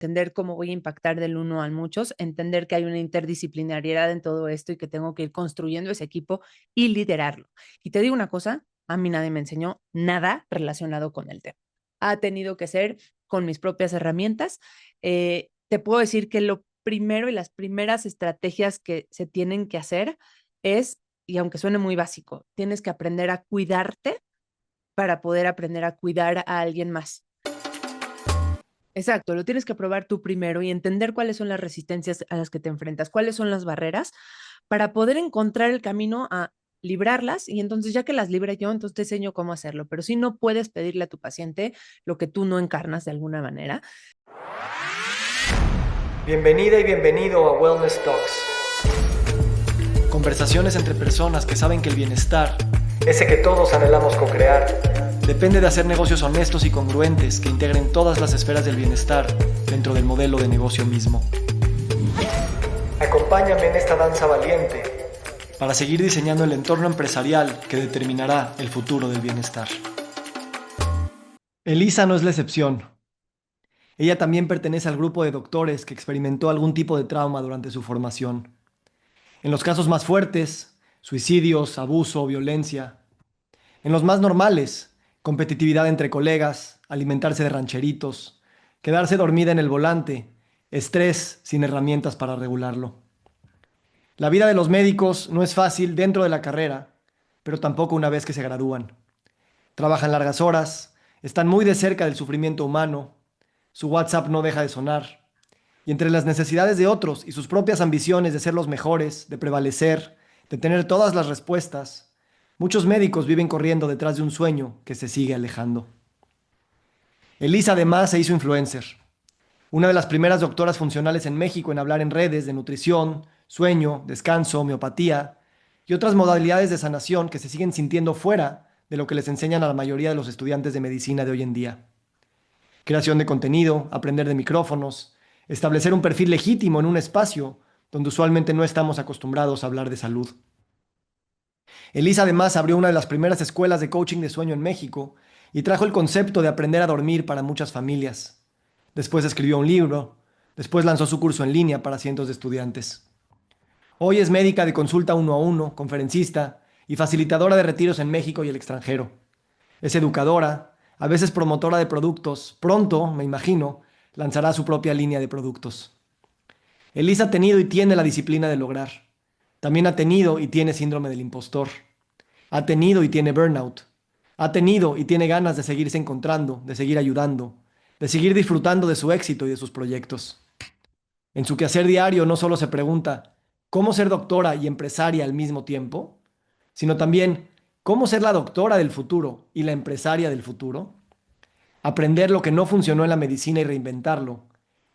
entender cómo voy a impactar del uno al muchos, entender que hay una interdisciplinariedad en todo esto y que tengo que ir construyendo ese equipo y liderarlo. Y te digo una cosa, a mí nadie me enseñó nada relacionado con el tema. Ha tenido que ser con mis propias herramientas. Te puedo decir que lo primero y las primeras estrategias que se tienen que hacer es, y aunque suene muy básico, tienes que aprender a cuidarte para poder aprender a cuidar a alguien más. Exacto, lo tienes que probar tú primero y entender cuáles son las resistencias a las que te enfrentas, cuáles son las barreras para poder encontrar el camino a librarlas y entonces ya que las libre yo, entonces te enseño cómo hacerlo, pero si no puedes pedirle a tu paciente lo que tú no encarnas de alguna manera. Bienvenida y bienvenido a Wellness Talks. Conversaciones entre personas que saben que el bienestar, ese que todos anhelamos co-crear, depende de hacer negocios honestos y congruentes que integren todas las esferas del bienestar dentro del modelo de negocio mismo. Acompáñame en esta danza valiente para seguir diseñando el entorno empresarial que determinará el futuro del bienestar. Elisa no es la excepción. Ella también pertenece al grupo de doctores que experimentó algún tipo de trauma durante su formación. En los casos más fuertes, suicidios, abuso, violencia. En los más normales, competitividad entre colegas, alimentarse de rancheritos, quedarse dormida en el volante, estrés sin herramientas para regularlo. La vida de los médicos no es fácil dentro de la carrera, pero tampoco una vez que se gradúan. Trabajan largas horas, están muy de cerca del sufrimiento humano, su WhatsApp no deja de sonar, y entre las necesidades de otros y sus propias ambiciones de ser los mejores, de prevalecer, de tener todas las respuestas, muchos médicos viven corriendo detrás de un sueño que se sigue alejando. Elisa además se hizo influencer, una de las primeras doctoras funcionales en México en hablar en redes de nutrición, sueño, descanso, homeopatía y otras modalidades de sanación que se siguen sintiendo fuera de lo que les enseñan a la mayoría de los estudiantes de medicina de hoy en día. Creación de contenido, aprender de micrófonos, establecer un perfil legítimo en un espacio donde usualmente no estamos acostumbrados a hablar de salud. Elisa además abrió una de las primeras escuelas de coaching de sueño en México y trajo el concepto de aprender a dormir para muchas familias. Después escribió un libro, después lanzó su curso en línea para cientos de estudiantes. Hoy es médica de consulta uno a uno, conferencista y facilitadora de retiros en México y el extranjero. Es educadora, a veces promotora de productos. Pronto, me imagino, lanzará su propia línea de productos. Elisa ha tenido y tiene la disciplina de lograr. También ha tenido y tiene síndrome del impostor. Ha tenido y tiene burnout. Ha tenido y tiene ganas de seguirse encontrando, de seguir ayudando, de seguir disfrutando de su éxito y de sus proyectos. En su quehacer diario no solo se pregunta cómo ser doctora y empresaria al mismo tiempo, sino también cómo ser la doctora del futuro y la empresaria del futuro. Aprender lo que no funcionó en la medicina y reinventarlo.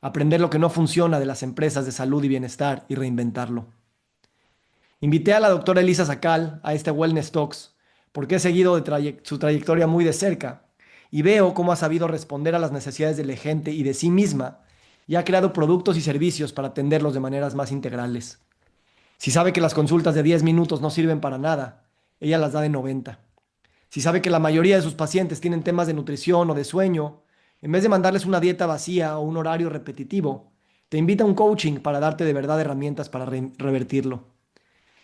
Aprender lo que no funciona de las empresas de salud y bienestar y reinventarlo. Invité a la doctora Elisa Sacal a este Wellness Talks porque he seguido su trayectoria muy de cerca y veo cómo ha sabido responder a las necesidades de la gente y de sí misma y ha creado productos y servicios para atenderlos de maneras más integrales. Si sabe que las consultas de 10 minutos no sirven para nada, ella las da de 90. Si sabe que la mayoría de sus pacientes tienen temas de nutrición o de sueño, en vez de mandarles una dieta vacía o un horario repetitivo, te invita a un coaching para darte de verdad herramientas para revertirlo.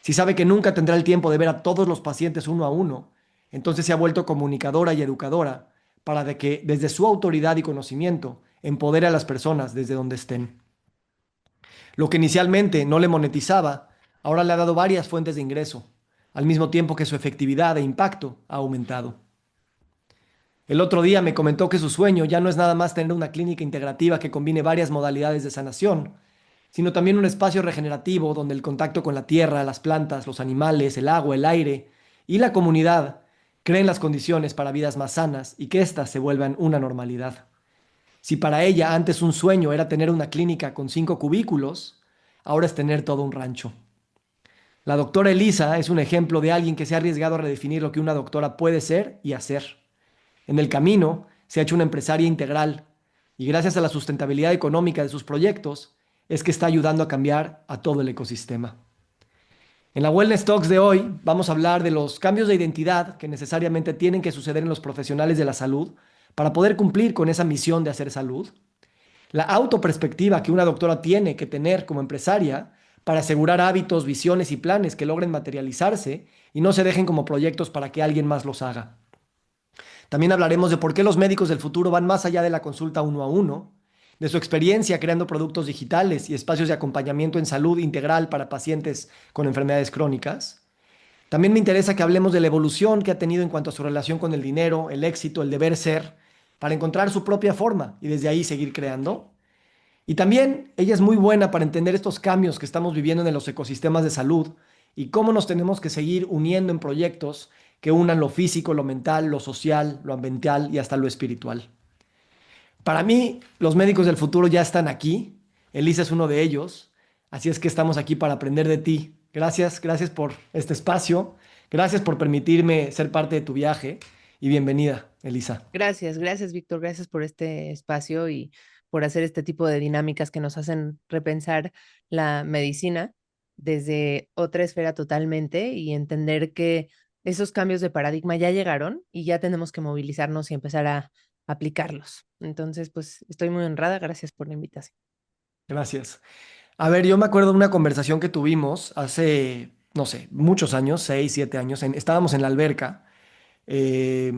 Si sabe que nunca tendrá el tiempo de ver a todos los pacientes uno a uno, entonces se ha vuelto comunicadora y educadora para de que desde su autoridad y conocimiento empodere a las personas desde donde estén. Lo que inicialmente no le monetizaba, ahora le ha dado varias fuentes de ingreso, al mismo tiempo que su efectividad e impacto ha aumentado. El otro día me comentó que su sueño ya no es nada más tener una clínica integrativa que combine varias modalidades de sanación, sino también un espacio regenerativo donde el contacto con la tierra, las plantas, los animales, el agua, el aire y la comunidad creen las condiciones para vidas más sanas y que éstas se vuelvan una normalidad. Si para ella antes un sueño era tener una clínica con 5 cubículos, ahora es tener todo un rancho. La doctora Elisa es un ejemplo de alguien que se ha arriesgado a redefinir lo que una doctora puede ser y hacer. En el camino se ha hecho una empresaria integral y gracias a la sustentabilidad económica de sus proyectos es que está ayudando a cambiar a todo el ecosistema. En la Wellness Talks de hoy vamos a hablar de los cambios de identidad que necesariamente tienen que suceder en los profesionales de la salud para poder cumplir con esa misión de hacer salud, La autoperspectiva que una doctora tiene que tener como empresaria para asegurar hábitos, visiones y planes que logren materializarse y no se dejen como proyectos para que alguien más los haga. También hablaremos de por qué los médicos del futuro van más allá de la consulta uno a uno, de su experiencia creando productos digitales y espacios de acompañamiento en salud integral para pacientes con enfermedades crónicas. También me interesa que hablemos de la evolución que ha tenido en cuanto a su relación con el dinero, el éxito, el deber ser, para encontrar su propia forma y desde ahí seguir creando. Y también ella es muy buena para entender estos cambios que estamos viviendo en los ecosistemas de salud y cómo nos tenemos que seguir uniendo en proyectos que unan lo físico, lo mental, lo social, lo ambiental y hasta lo espiritual. Para mí, los médicos del futuro ya están aquí. Elisa es uno de ellos. Así es que estamos aquí para aprender de ti. Gracias, gracias por este espacio. Gracias por permitirme ser parte de tu viaje y bienvenida, Elisa. Gracias, gracias, Víctor. Gracias por este espacio y por hacer este tipo de dinámicas que nos hacen repensar la medicina desde otra esfera totalmente y entender que esos cambios de paradigma ya llegaron y ya tenemos que movilizarnos y empezar a aplicarlos. Entonces, pues estoy muy honrada. Gracias por la invitación. Gracias. A ver, yo me acuerdo de una conversación que tuvimos hace, no sé, muchos años, 6, 7 años. Estábamos en la alberca eh,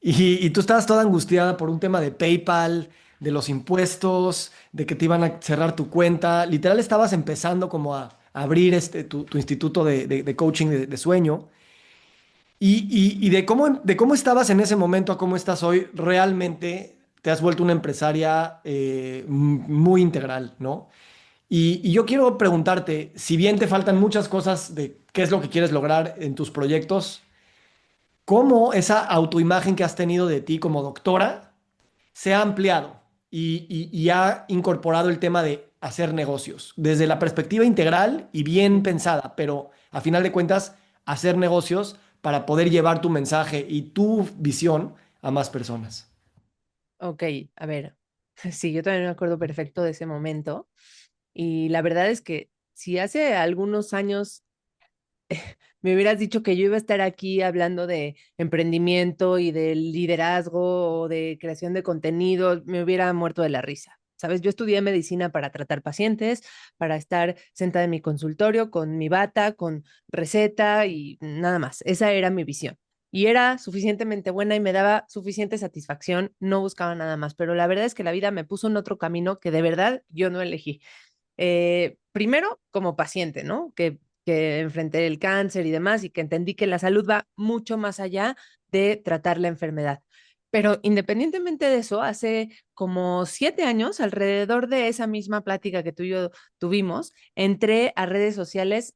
y tú estabas toda angustiada por un tema de PayPal, de los impuestos, de que te iban a cerrar tu cuenta. Literal estabas empezando como a abrir tu instituto de coaching de sueño. Y de cómo estabas en ese momento a cómo estás hoy, realmente te has vuelto una empresaria muy integral, ¿no? Y yo quiero preguntarte, si bien te faltan muchas cosas de qué es lo que quieres lograr en tus proyectos, ¿cómo esa autoimagen que has tenido de ti como doctora se ha ampliado y ha incorporado el tema de hacer negocios desde la perspectiva integral y bien pensada, pero a final de cuentas, hacer negocios para poder llevar tu mensaje y tu visión a más personas? Ok, a ver, sí, yo también me acuerdo perfecto de ese momento y la verdad es que si hace algunos años me hubieras dicho que yo iba a estar aquí hablando de emprendimiento y de liderazgo o de creación de contenido, me hubiera muerto de la risa. Sabes, yo estudié medicina para tratar pacientes, para estar sentada en mi consultorio con mi bata, con receta y nada más. Esa era mi visión. Y era suficientemente buena y me daba suficiente satisfacción, no buscaba nada más, pero la verdad es que la vida me puso en otro camino que de verdad yo no elegí. Primero como paciente, ¿no? Que enfrenté el cáncer y demás y que entendí que la salud va mucho más allá de tratar la enfermedad. Pero independientemente de eso, hace como 7 años, alrededor de esa misma plática que tú y yo tuvimos, entré a redes sociales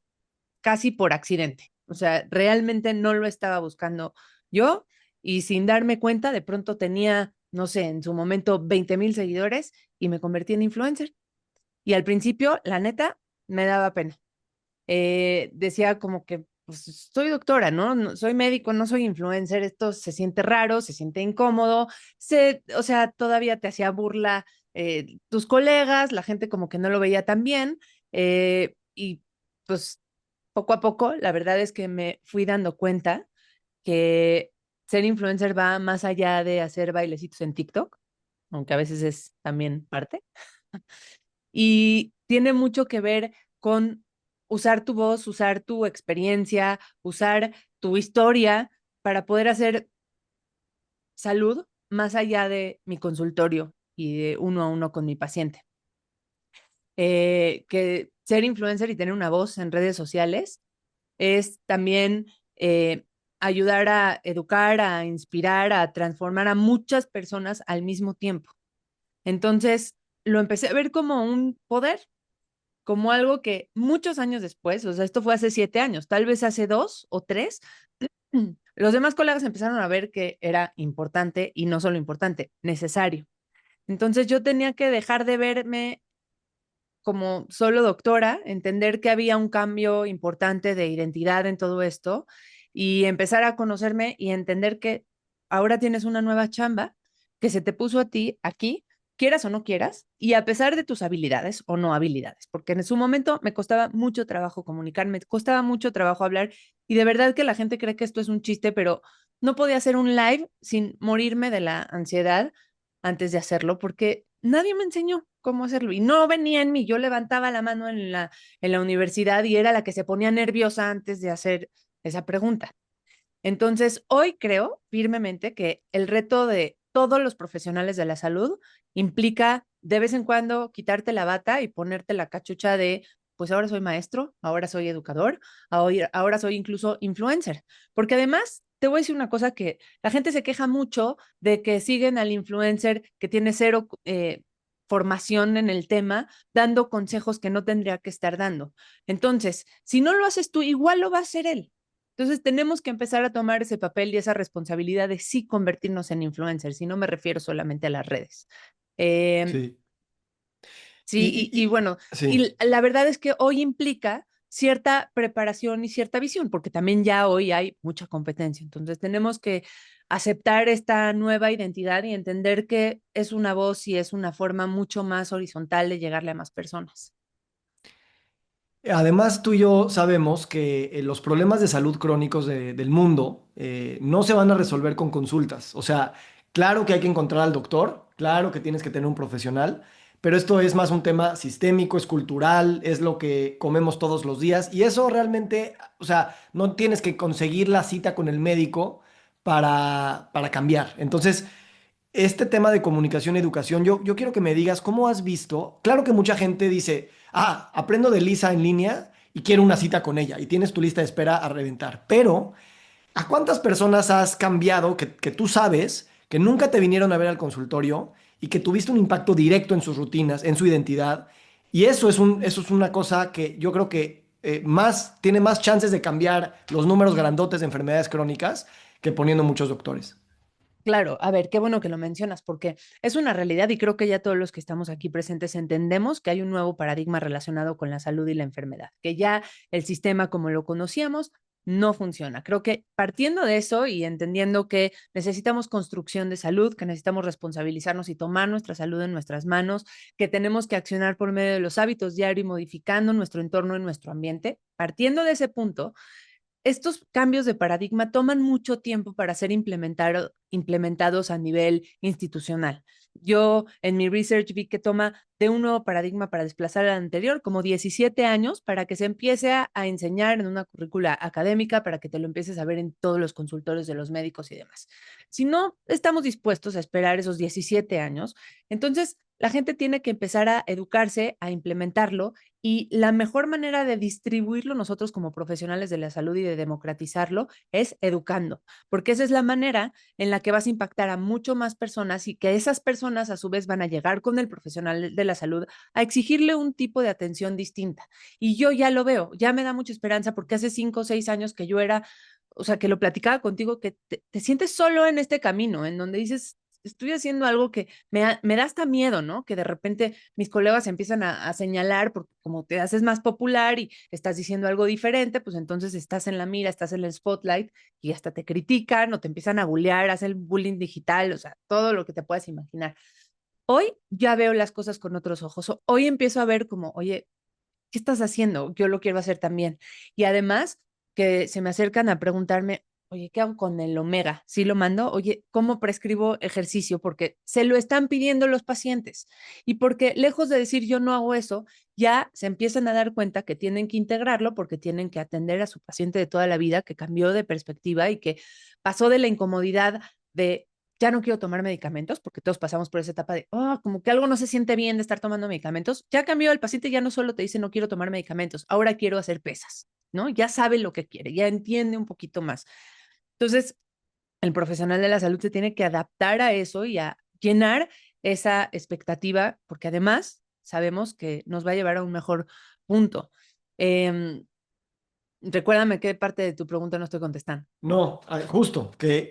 casi por accidente. O sea, realmente no lo estaba buscando yo y sin darme cuenta, de pronto tenía, no sé, en su momento 20,000 seguidores y me convertí en influencer. Y al principio, la neta, me daba pena. Decía como que, pues, soy doctora, ¿no? Soy médico, no soy influencer, esto se siente raro, se siente incómodo, o sea, todavía te hacía burla tus colegas, la gente como que no lo veía tan bien, y pues poco a poco, la verdad es que me fui dando cuenta que ser influencer va más allá de hacer bailecitos en TikTok, aunque a veces es también parte. Y tiene mucho que ver con usar tu voz, usar tu experiencia, usar tu historia para poder hacer salud más allá de mi consultorio y de uno a uno con mi paciente. Que ser influencer y tener una voz en redes sociales es también ayudar a educar, a inspirar, a transformar a muchas personas al mismo tiempo. Entonces, lo empecé a ver como un poder, como algo que muchos años después, o sea, esto fue hace 7 años, tal vez hace 2 o 3, los demás colegas empezaron a ver que era importante y no solo importante, necesario. Entonces yo tenía que dejar de verme como solo doctora, entender que había un cambio importante de identidad en todo esto y empezar a conocerme y entender que ahora tienes una nueva chamba que se te puso a ti aquí, quieras o no quieras, y a pesar de tus habilidades o no habilidades, porque en su momento me costaba mucho trabajo comunicar, me costaba mucho trabajo hablar y de verdad que la gente cree que esto es un chiste, pero no podía hacer un live sin morirme de la ansiedad antes de hacerlo, porque nadie me enseñó cómo hacerlo y no venía en mí. Yo levantaba la mano en la universidad y era la que se ponía nerviosa antes de hacer esa pregunta. Entonces, hoy creo firmemente que el reto de todos los profesionales de la salud implica de vez en cuando quitarte la bata y ponerte la cachucha de, pues ahora soy maestro, ahora soy educador, ahora soy incluso influencer. Porque además, te voy a decir una cosa que la gente se queja mucho de que siguen al influencer que tiene cero formación en el tema, dando consejos que no tendría que estar dando. Entonces, si no lo haces tú, igual lo va a hacer él. Entonces tenemos que empezar a tomar ese papel y esa responsabilidad de sí convertirnos en influencers, y no me refiero solamente a las redes. Eh, Sí. sí, y bueno, Sí. y la verdad es que hoy implica cierta preparación y cierta visión, porque también ya hoy hay mucha competencia. Entonces tenemos que aceptar esta nueva identidad y entender que es una voz y es una forma mucho más horizontal de llegarle a más personas. Además, tú y yo sabemos que los problemas de salud crónicos del mundo no se van a resolver con consultas. O sea, claro que hay que encontrar al doctor, claro que tienes que tener un profesional, pero esto es más un tema sistémico, es cultural, es lo que comemos todos los días y eso realmente, o sea, no tienes que conseguir la cita con el médico para cambiar. Entonces, este tema de comunicación y educación, yo quiero que me digas cómo has visto. Claro que mucha gente dice, aprendo de Lisa en línea y quiero una cita con ella y tienes tu lista de espera a reventar. Pero, ¿a cuántas personas has cambiado que tú sabes que nunca te vinieron a ver al consultorio y que tuviste un impacto directo en sus rutinas, en su identidad? Y eso es una cosa que yo creo que tiene más chances de cambiar los números grandotes de enfermedades crónicas que poniendo muchos doctores. Claro, a ver, qué bueno que lo mencionas, porque es una realidad y creo que ya todos los que estamos aquí presentes entendemos que hay un nuevo paradigma relacionado con la salud y la enfermedad, que ya el sistema como lo conocíamos no funciona. Creo que partiendo de eso y entendiendo que necesitamos construcción de salud, que necesitamos responsabilizarnos y tomar nuestra salud en nuestras manos, que tenemos que accionar por medio de los hábitos diarios y modificando nuestro entorno y nuestro ambiente, partiendo de ese punto estos cambios de paradigma toman mucho tiempo para ser implementados a nivel institucional. Yo en mi research vi que toma de un nuevo paradigma para desplazar al anterior como 17 años para que se empiece a enseñar en una currícula académica, para que te lo empieces a ver en todos los consultorios de los médicos y demás. Si no estamos dispuestos a esperar esos 17 años, entonces la gente tiene que empezar a educarse, a implementarlo, y la mejor manera de distribuirlo nosotros como profesionales de la salud y de democratizarlo es educando, porque esa es la manera en la que vas a impactar a mucho más personas y que esas personas a su vez van a llegar con el profesional de la salud a exigirle un tipo de atención distinta. Y yo ya lo veo, ya me da mucha esperanza porque hace 5 o 6 años que yo era, o sea, que lo platicaba contigo, que te sientes solo en este camino, en donde dices, estoy haciendo algo que me da hasta miedo, ¿no? Que de repente mis colegas empiezan a señalar, porque como te haces más popular y estás diciendo algo diferente, pues entonces estás en la mira, estás en el spotlight y hasta te critican o te empiezan a bullear, hacen bullying digital, o sea, todo lo que te puedas imaginar. Hoy ya veo las cosas con otros ojos. Hoy empiezo a ver como, oye, ¿qué estás haciendo? Yo lo quiero hacer también. Y además que se me acercan a preguntarme, oye, ¿qué hago con el omega? ¿Sí lo mando? Oye, ¿cómo prescribo ejercicio? Porque se lo están pidiendo los pacientes. Y porque lejos de decir yo no hago eso, ya se empiezan a dar cuenta que tienen que integrarlo porque tienen que atender a su paciente de toda la vida que cambió de perspectiva y que pasó de la incomodidad de ya no quiero tomar medicamentos, porque todos pasamos por esa etapa de, oh, como que algo no se siente bien de estar tomando medicamentos. Ya cambió el paciente, ya no solo te dice no quiero tomar medicamentos, ahora quiero hacer pesas, ¿no? Ya sabe lo que quiere, ya entiende un poquito más. Entonces, el profesional de la salud se tiene que adaptar a eso y a llenar esa expectativa, porque además sabemos que nos va a llevar a un mejor punto. Eh, Recuérdame qué parte de tu pregunta no estoy contestando. No, justo, que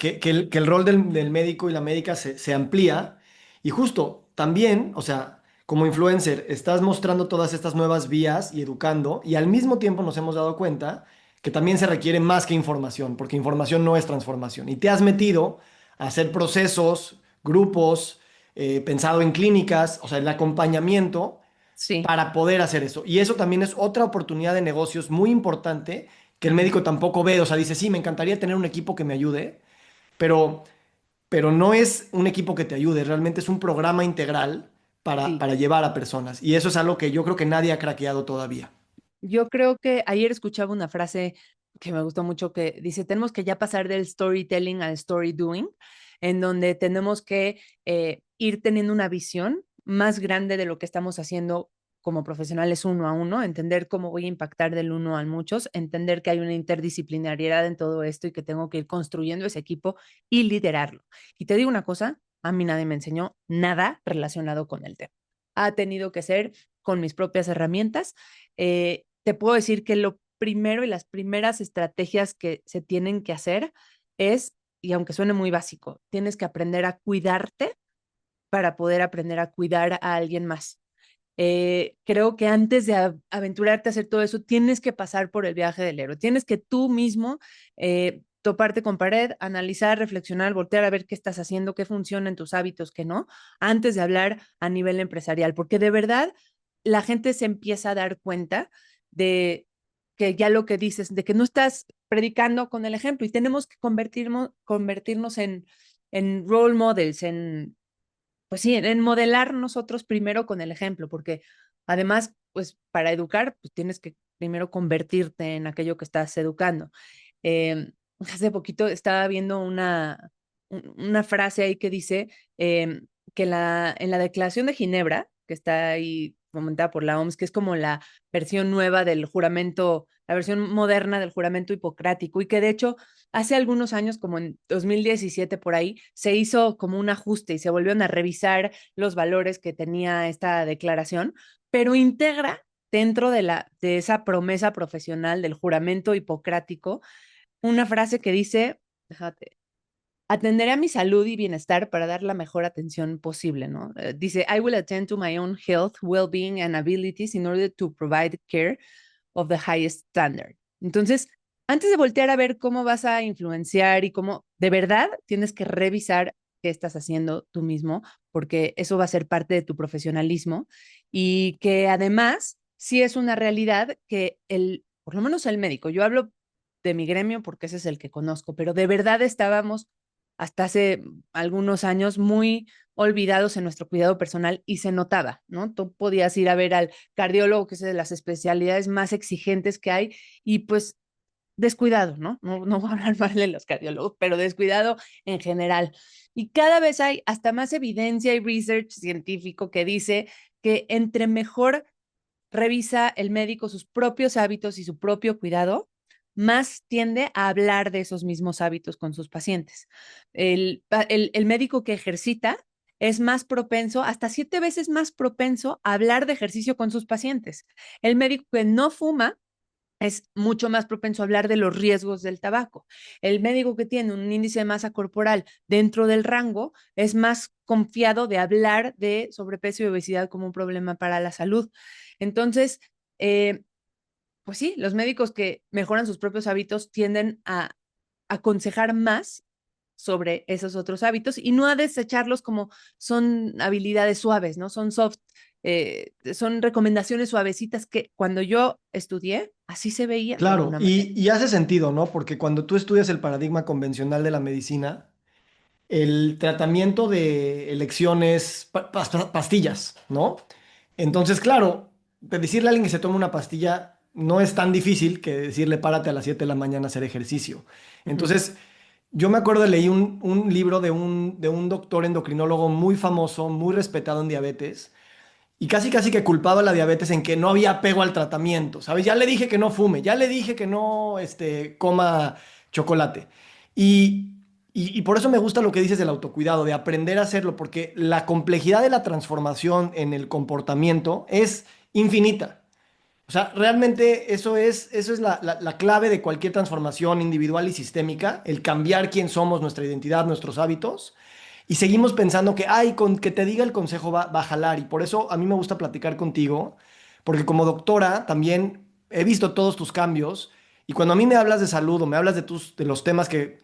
el rol del médico y la médica se amplía y justo también, o sea, como influencer, estás mostrando todas estas nuevas vías y educando y al mismo tiempo nos hemos dado cuenta que también se requiere más que información, porque información no es transformación y te has metido a hacer procesos, grupos, pensado en clínicas, o sea, el acompañamiento Sí. para poder hacer eso. Y eso también es otra oportunidad de negocios muy importante que el médico tampoco ve. O sea, dice, sí, me encantaría tener un equipo que me ayude, pero, pero no es un equipo que te ayude, realmente es un programa integral Sí, para llevar a personas. Y eso es algo que yo creo que nadie ha craqueado todavía. yo creo que ayer escuchaba una frase que me gustó mucho que dice, tenemos que ya pasar del storytelling al story doing, en donde tenemos que ir teniendo una visión más grande de lo que estamos haciendo como profesionales uno a uno, entender cómo voy a impactar del uno al muchos, entender que hay una interdisciplinariedad en todo esto y que tengo que ir construyendo ese equipo y liderarlo. Y te digo una cosa, a mí nadie me enseñó nada relacionado con el tema. Ha tenido que ser con mis propias herramientas. Te puedo decir que lo primero y las primeras estrategias que se tienen que hacer es, y aunque suene muy básico, tienes que aprender a cuidarte para poder aprender a cuidar a alguien más. Creo que antes de aventurarte a hacer todo eso, tienes que pasar por el viaje del héroe. Tienes que tú mismo toparte con pared, analizar, reflexionar, voltear a ver qué estás haciendo, qué funciona en tus hábitos, qué no, antes de hablar a nivel empresarial, porque de verdad la gente se empieza a dar cuenta de que ya lo que dices, de que no estás predicando con el ejemplo y tenemos que convertirnos en role models, en pues sí, en modelar nosotros primero con el ejemplo, porque además, pues para educar, pues tienes que primero convertirte en aquello que estás educando. Hace poquito estaba viendo una frase ahí que dice que en la Declaración de Ginebra, que está ahí fomentada por la OMS, que es como la versión nueva del juramento, la versión moderna del juramento hipocrático, y que de hecho hace algunos años, como en 2017 por ahí, se hizo como un ajuste y se volvieron a revisar los valores que tenía esta declaración, pero integra dentro de esa promesa profesional del juramento hipocrático una frase que dice, déjate, atenderé a mi salud y bienestar para dar la mejor atención posible, ¿no? Dice, I will attend to my own health, well-being and abilities in order to provide care of the highest standard. Entonces, antes de voltear a ver cómo vas a influenciar y cómo de verdad tienes que revisar qué estás haciendo tú mismo, porque eso va a ser parte de tu profesionalismo y que además sí es una realidad que por lo menos el médico, yo hablo de mi gremio porque ese es el que conozco, pero de verdad estábamos hasta hace algunos años muy olvidados en nuestro cuidado personal y se notaba, ¿no? Tú podías ir a ver al cardiólogo, que es de las especialidades más exigentes que hay, y pues descuidado, ¿no? No voy a hablar mal de los cardiólogos, pero descuidado en general. Y cada vez hay hasta más evidencia y research científico que dice que entre mejor revisa el médico sus propios hábitos y su propio cuidado, más tiende a hablar de esos mismos hábitos con sus pacientes. El médico que ejercita es más propenso, hasta 7 veces más propenso a hablar de ejercicio con sus pacientes. El médico que no fuma es mucho más propenso a hablar de los riesgos del tabaco. El médico que tiene un índice de masa corporal dentro del rango es más confiado de hablar de sobrepeso y obesidad como un problema para la salud. Entonces, eh, pues sí, los médicos que mejoran sus propios hábitos tienden a aconsejar más sobre esos otros hábitos y no a desecharlos como son habilidades suaves, ¿no? Son soft, son recomendaciones suavecitas que cuando yo estudié, así se veían de Claro, alguna manera. y hace sentido, ¿no? Porque cuando tú estudias el paradigma convencional de la medicina, el tratamiento de elecciones, pastillas, ¿no? Entonces, claro, decirle a alguien que se tome una pastilla no es tan difícil que decirle párate a las 7 de la mañana a hacer ejercicio. Ujú. Entonces, yo me acuerdo, leí un libro de un doctor endocrinólogo muy famoso, muy respetado en diabetes, y casi casi que culpaba a la diabetes en que no había apego al tratamiento, ¿sabes? Ya le dije que no fume, ya le dije que no coma chocolate. Y, y por eso me gusta lo que dices del autocuidado, de aprender a hacerlo, porque la complejidad de la transformación en el comportamiento es infinita. O sea, realmente eso es la clave de cualquier transformación individual y sistémica, el cambiar quién somos, nuestra identidad, nuestros hábitos. Y seguimos pensando que, ay, con que te diga el consejo va a jalar. Y por eso a mí me gusta platicar contigo, porque como doctora también he visto todos tus cambios. Y cuando a mí me hablas de salud o me hablas de los temas que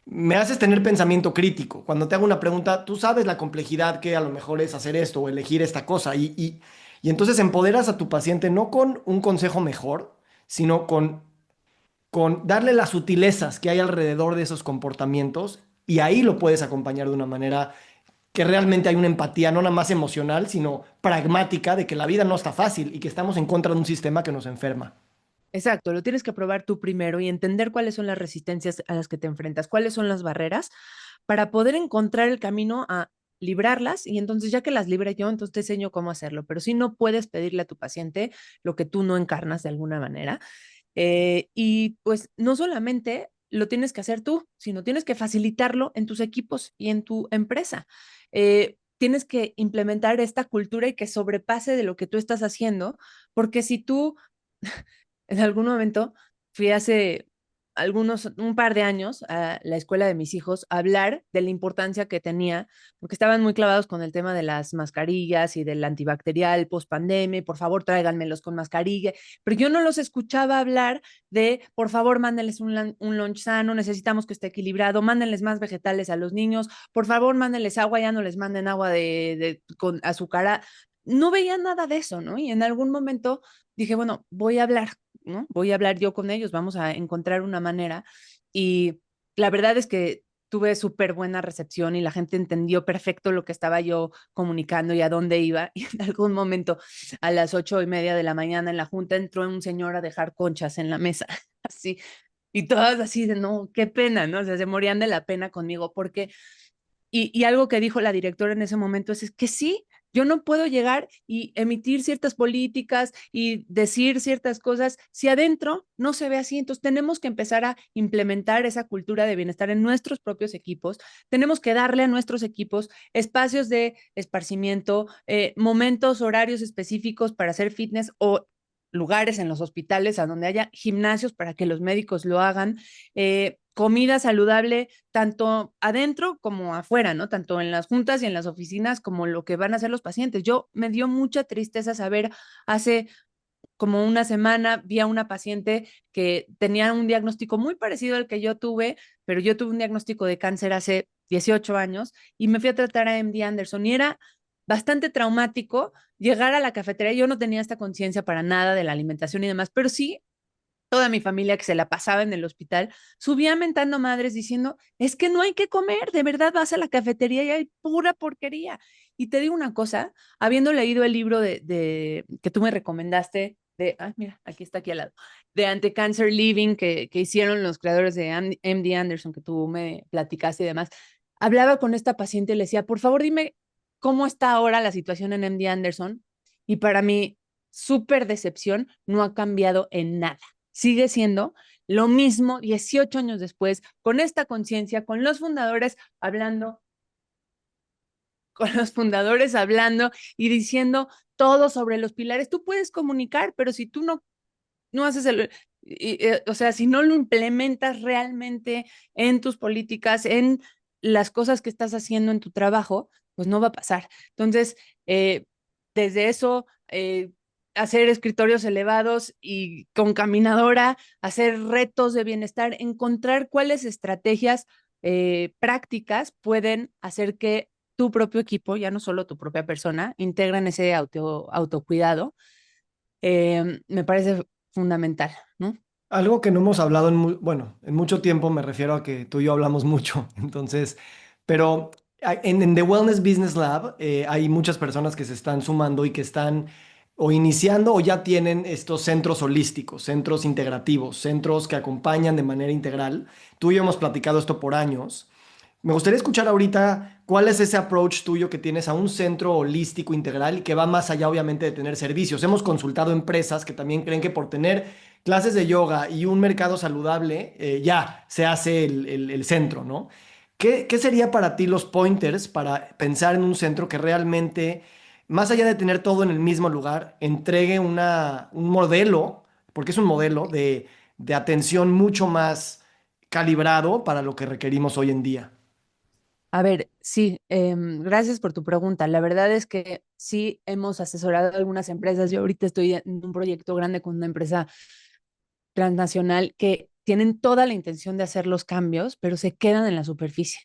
me haces tener pensamiento crítico. Cuando te hago una pregunta, tú sabes la complejidad que a lo mejor es hacer esto o elegir esta cosa. Y entonces empoderas a tu paciente no con un consejo mejor, sino con darle las sutilezas que hay alrededor de esos comportamientos y ahí lo puedes acompañar de una manera que realmente hay una empatía, no nada más emocional, sino pragmática, de que la vida no está fácil y que estamos en contra de un sistema que nos enferma. Exacto, lo tienes que probar tú primero y entender cuáles son las resistencias a las que te enfrentas, cuáles son las barreras para poder encontrar el camino a librarlas y entonces ya que las libre yo, entonces te enseño cómo hacerlo, pero si no puedes pedirle a tu paciente lo que tú no encarnas de alguna manera. Y pues no solamente lo tienes que hacer tú, sino tienes que facilitarlo en tus equipos y en tu empresa. Tienes que implementar esta cultura y que sobrepase de lo que tú estás haciendo, porque si tú en algún momento fui hace un par de años a la escuela de mis hijos a hablar de la importancia que tenía, porque estaban muy clavados con el tema de las mascarillas y del antibacterial post pandemia, por favor tráiganmelos con mascarilla, pero yo no los escuchaba hablar de, por favor mándenles un lunch sano, necesitamos que esté equilibrado, mándenles más vegetales a los niños, por favor mándenles agua, ya no les manden agua con azúcar. No veía nada de eso, ¿no? Y en algún momento dije, bueno, voy a hablar, ¿no? Voy a hablar yo con ellos, vamos a encontrar una manera. Y la verdad es que tuve súper buena recepción y la gente entendió perfecto lo que estaba yo comunicando y a dónde iba. Y en algún momento, a las 8:30 de la mañana en la junta, entró un señor a dejar conchas en la mesa, así. Y todas así de, no, qué pena, ¿no? O sea, se morían de la pena conmigo porque y algo que dijo la directora en ese momento es que sí, yo no puedo llegar y emitir ciertas políticas y decir ciertas cosas si adentro no se ve así. Entonces tenemos que empezar a implementar esa cultura de bienestar en nuestros propios equipos. Tenemos que darle a nuestros equipos espacios de esparcimiento, momentos, horarios específicos para hacer fitness o lugares en los hospitales a donde haya gimnasios para que los médicos lo hagan, comida saludable tanto adentro como afuera, ¿no? Tanto en las juntas y en las oficinas como lo que van a hacer los pacientes. Yo me dio mucha tristeza saber hace como una semana vi a una paciente que tenía un diagnóstico muy parecido al que yo tuve, pero yo tuve un diagnóstico de cáncer hace 18 años y me fui a tratar a MD Anderson y era bastante traumático llegar a la cafetería. Yo no tenía esta conciencia para nada de la alimentación y demás, pero sí toda mi familia que se la pasaba en el hospital, subía mentando madres diciendo, es que no hay que comer, de verdad vas a la cafetería y hay pura porquería. Y te digo una cosa, habiendo leído el libro que tú me recomendaste, mira, aquí está aquí al lado, de Anti-Cancer Living que hicieron los creadores de MD Anderson, que tú me platicaste y demás, hablaba con esta paciente y le decía, por favor dime cómo está ahora la situación en MD Anderson. Y para mí, súper decepción, no ha cambiado en nada, sigue siendo lo mismo 18 años después, con esta conciencia, con los fundadores hablando y diciendo todo sobre los pilares. Tú puedes comunicar, pero si tú no haces o sea, si no lo implementas realmente en tus políticas, en las cosas que estás haciendo en tu trabajo, pues no va a pasar. Entonces, desde eso, hacer escritorios elevados y con caminadora, hacer retos de bienestar, encontrar cuáles estrategias prácticas pueden hacer que tu propio equipo, ya no solo tu propia persona, integren ese autocuidado. Me parece fundamental, ¿no? Algo que no hemos hablado bueno, en mucho tiempo, me refiero a que tú y yo hablamos mucho, entonces, pero en The Wellness Business Lab hay muchas personas que se están sumando y que están o iniciando o ya tienen estos centros holísticos, centros integrativos, centros que acompañan de manera integral. Tú y yo hemos platicado esto por años. Me gustaría escuchar ahorita cuál es ese approach tuyo que tienes a un centro holístico integral y que va más allá, obviamente, de tener servicios. Hemos consultado empresas que también creen que por tener clases de yoga y un mercado saludable, ya se hace el centro, ¿no? ¿Qué sería para ti los pointers para pensar en un centro que realmente, más allá de tener todo en el mismo lugar, entregue un modelo, porque es un modelo de atención mucho más calibrado para lo que requerimos hoy en día? A ver, sí, gracias por tu pregunta. La verdad es que sí hemos asesorado a algunas empresas. Yo ahorita estoy en un proyecto grande con una empresa transnacional que tienen toda la intención de hacer los cambios, pero se quedan en la superficie.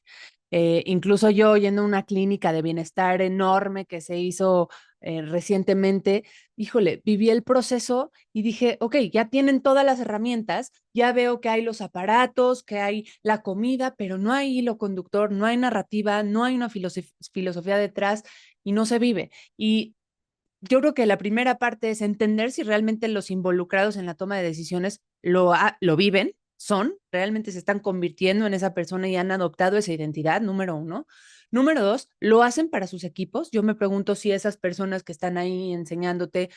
Incluso yo yendo a una clínica de bienestar enorme que se hizo recientemente, híjole, viví el proceso y dije, ok, ya tienen todas las herramientas, ya veo que hay los aparatos, que hay la comida, pero no hay hilo conductor, no hay narrativa, no hay una filosofía detrás y no se vive. Y yo creo que la primera parte es entender si realmente los involucrados en la toma de decisiones lo viven, son, realmente se están convirtiendo en esa persona y han adoptado esa identidad, número uno. Número dos, lo hacen para sus equipos. Yo me pregunto si esas personas que están ahí enseñándote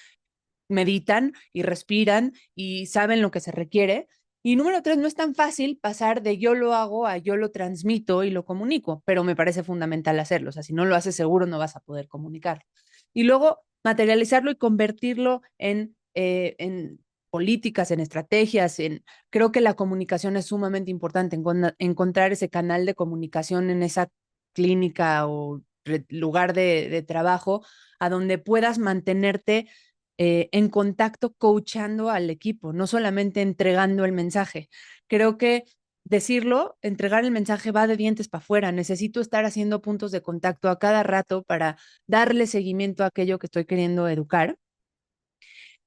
meditan y respiran y saben lo que se requiere. Y número tres, no es tan fácil pasar de yo lo hago a yo lo transmito y lo comunico, pero me parece fundamental hacerlo. O sea, si no lo haces seguro no vas a poder comunicarlo. Y luego materializarlo y convertirlo en políticas, en estrategias, creo que la comunicación es sumamente importante, encontrar ese canal de comunicación en esa clínica o lugar de trabajo a donde puedas mantenerte en contacto coachando al equipo, no solamente entregando el mensaje. Creo que decirlo, entregar el mensaje va de dientes para afuera. Necesito estar haciendo puntos de contacto a cada rato para darle seguimiento a aquello que estoy queriendo educar.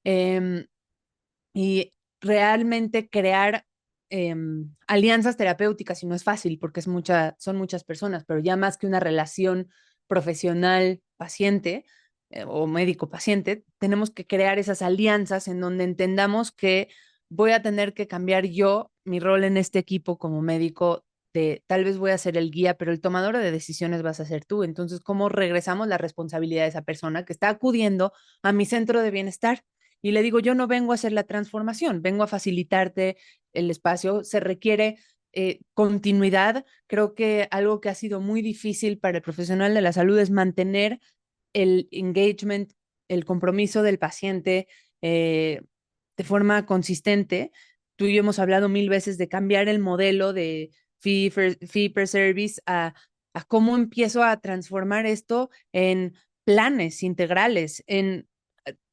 Eh, y realmente crear alianzas terapéuticas, y no es fácil porque son muchas personas, pero ya más que una relación profesional-paciente o médico-paciente, tenemos que crear esas alianzas en donde entendamos que voy a tener que cambiar yo mi rol en este equipo como médico. Tal vez voy a ser el guía, pero el tomador de decisiones vas a ser tú. Entonces, ¿cómo regresamos la responsabilidad de esa persona que está acudiendo a mi centro de bienestar? Y le digo, yo no vengo a hacer la transformación, vengo a facilitarte el espacio. Se requiere continuidad. Creo que algo que ha sido muy difícil para el profesional de la salud es mantener el engagement, el compromiso del paciente de forma consistente. Tú y yo hemos hablado mil veces de cambiar el modelo de fee per service a cómo empiezo a transformar esto en planes integrales, en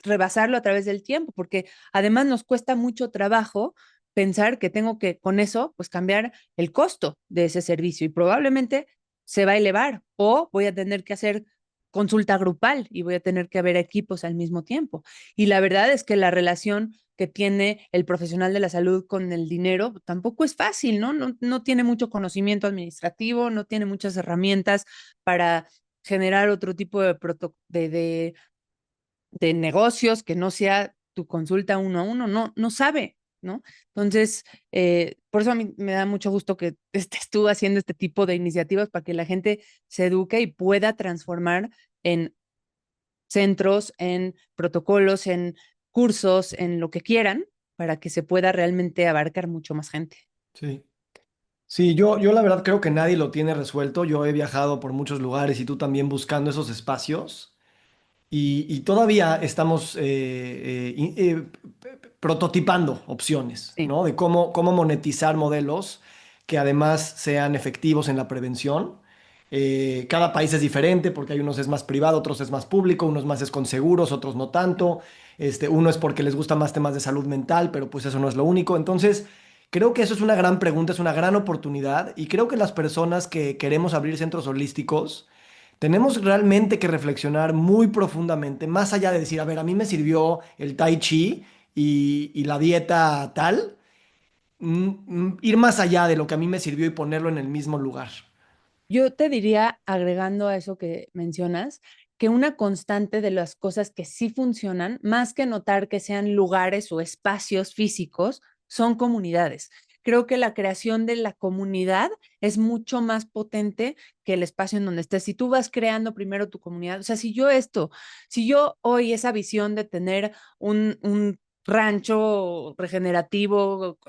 rebasarlo a través del tiempo, porque además nos cuesta mucho trabajo pensar que tengo que con eso pues cambiar el costo de ese servicio y probablemente se va a elevar o voy a tener que hacer consulta grupal y voy a tener que ver equipos al mismo tiempo. Y la verdad es que la relación que tiene el profesional de la salud con el dinero tampoco es fácil, ¿no? No tiene mucho conocimiento administrativo, no tiene muchas herramientas para generar otro tipo de negocios que no sea tu consulta uno a uno, no sabe, ¿no? Entonces, por eso a mí me da mucho gusto que estés tú haciendo este tipo de iniciativas para que la gente se eduque y pueda transformar en centros, en protocolos, en cursos, en lo que quieran, para que se pueda realmente abarcar mucho más gente. Sí. Sí, yo la verdad creo que nadie lo tiene resuelto. Yo he viajado por muchos lugares y tú también buscando esos espacios. Y todavía estamos prototipando opciones, Sí. ¿no? De cómo monetizar modelos que además sean efectivos en la prevención. Cada país es diferente porque hay unos es más privado, otros es más público, unos más es con seguros, otros no tanto. Uno es porque les gusta más temas de salud mental, pero pues eso no es lo único. Entonces, creo que eso es una gran pregunta, es una gran oportunidad y creo que las personas que queremos abrir centros holísticos, tenemos realmente que reflexionar muy profundamente, más allá de decir, a ver, a mí me sirvió el tai chi y la dieta tal, ir más allá de lo que a mí me sirvió y ponerlo en el mismo lugar. Yo te diría, agregando a eso que mencionas, que una constante de las cosas que sí funcionan, más que notar que sean lugares o espacios físicos, son comunidades. Creo que la creación de la comunidad es mucho más potente que el espacio en donde estés. Si tú vas creando primero tu comunidad, o sea, si yo hoy esa visión de tener un rancho regenerativo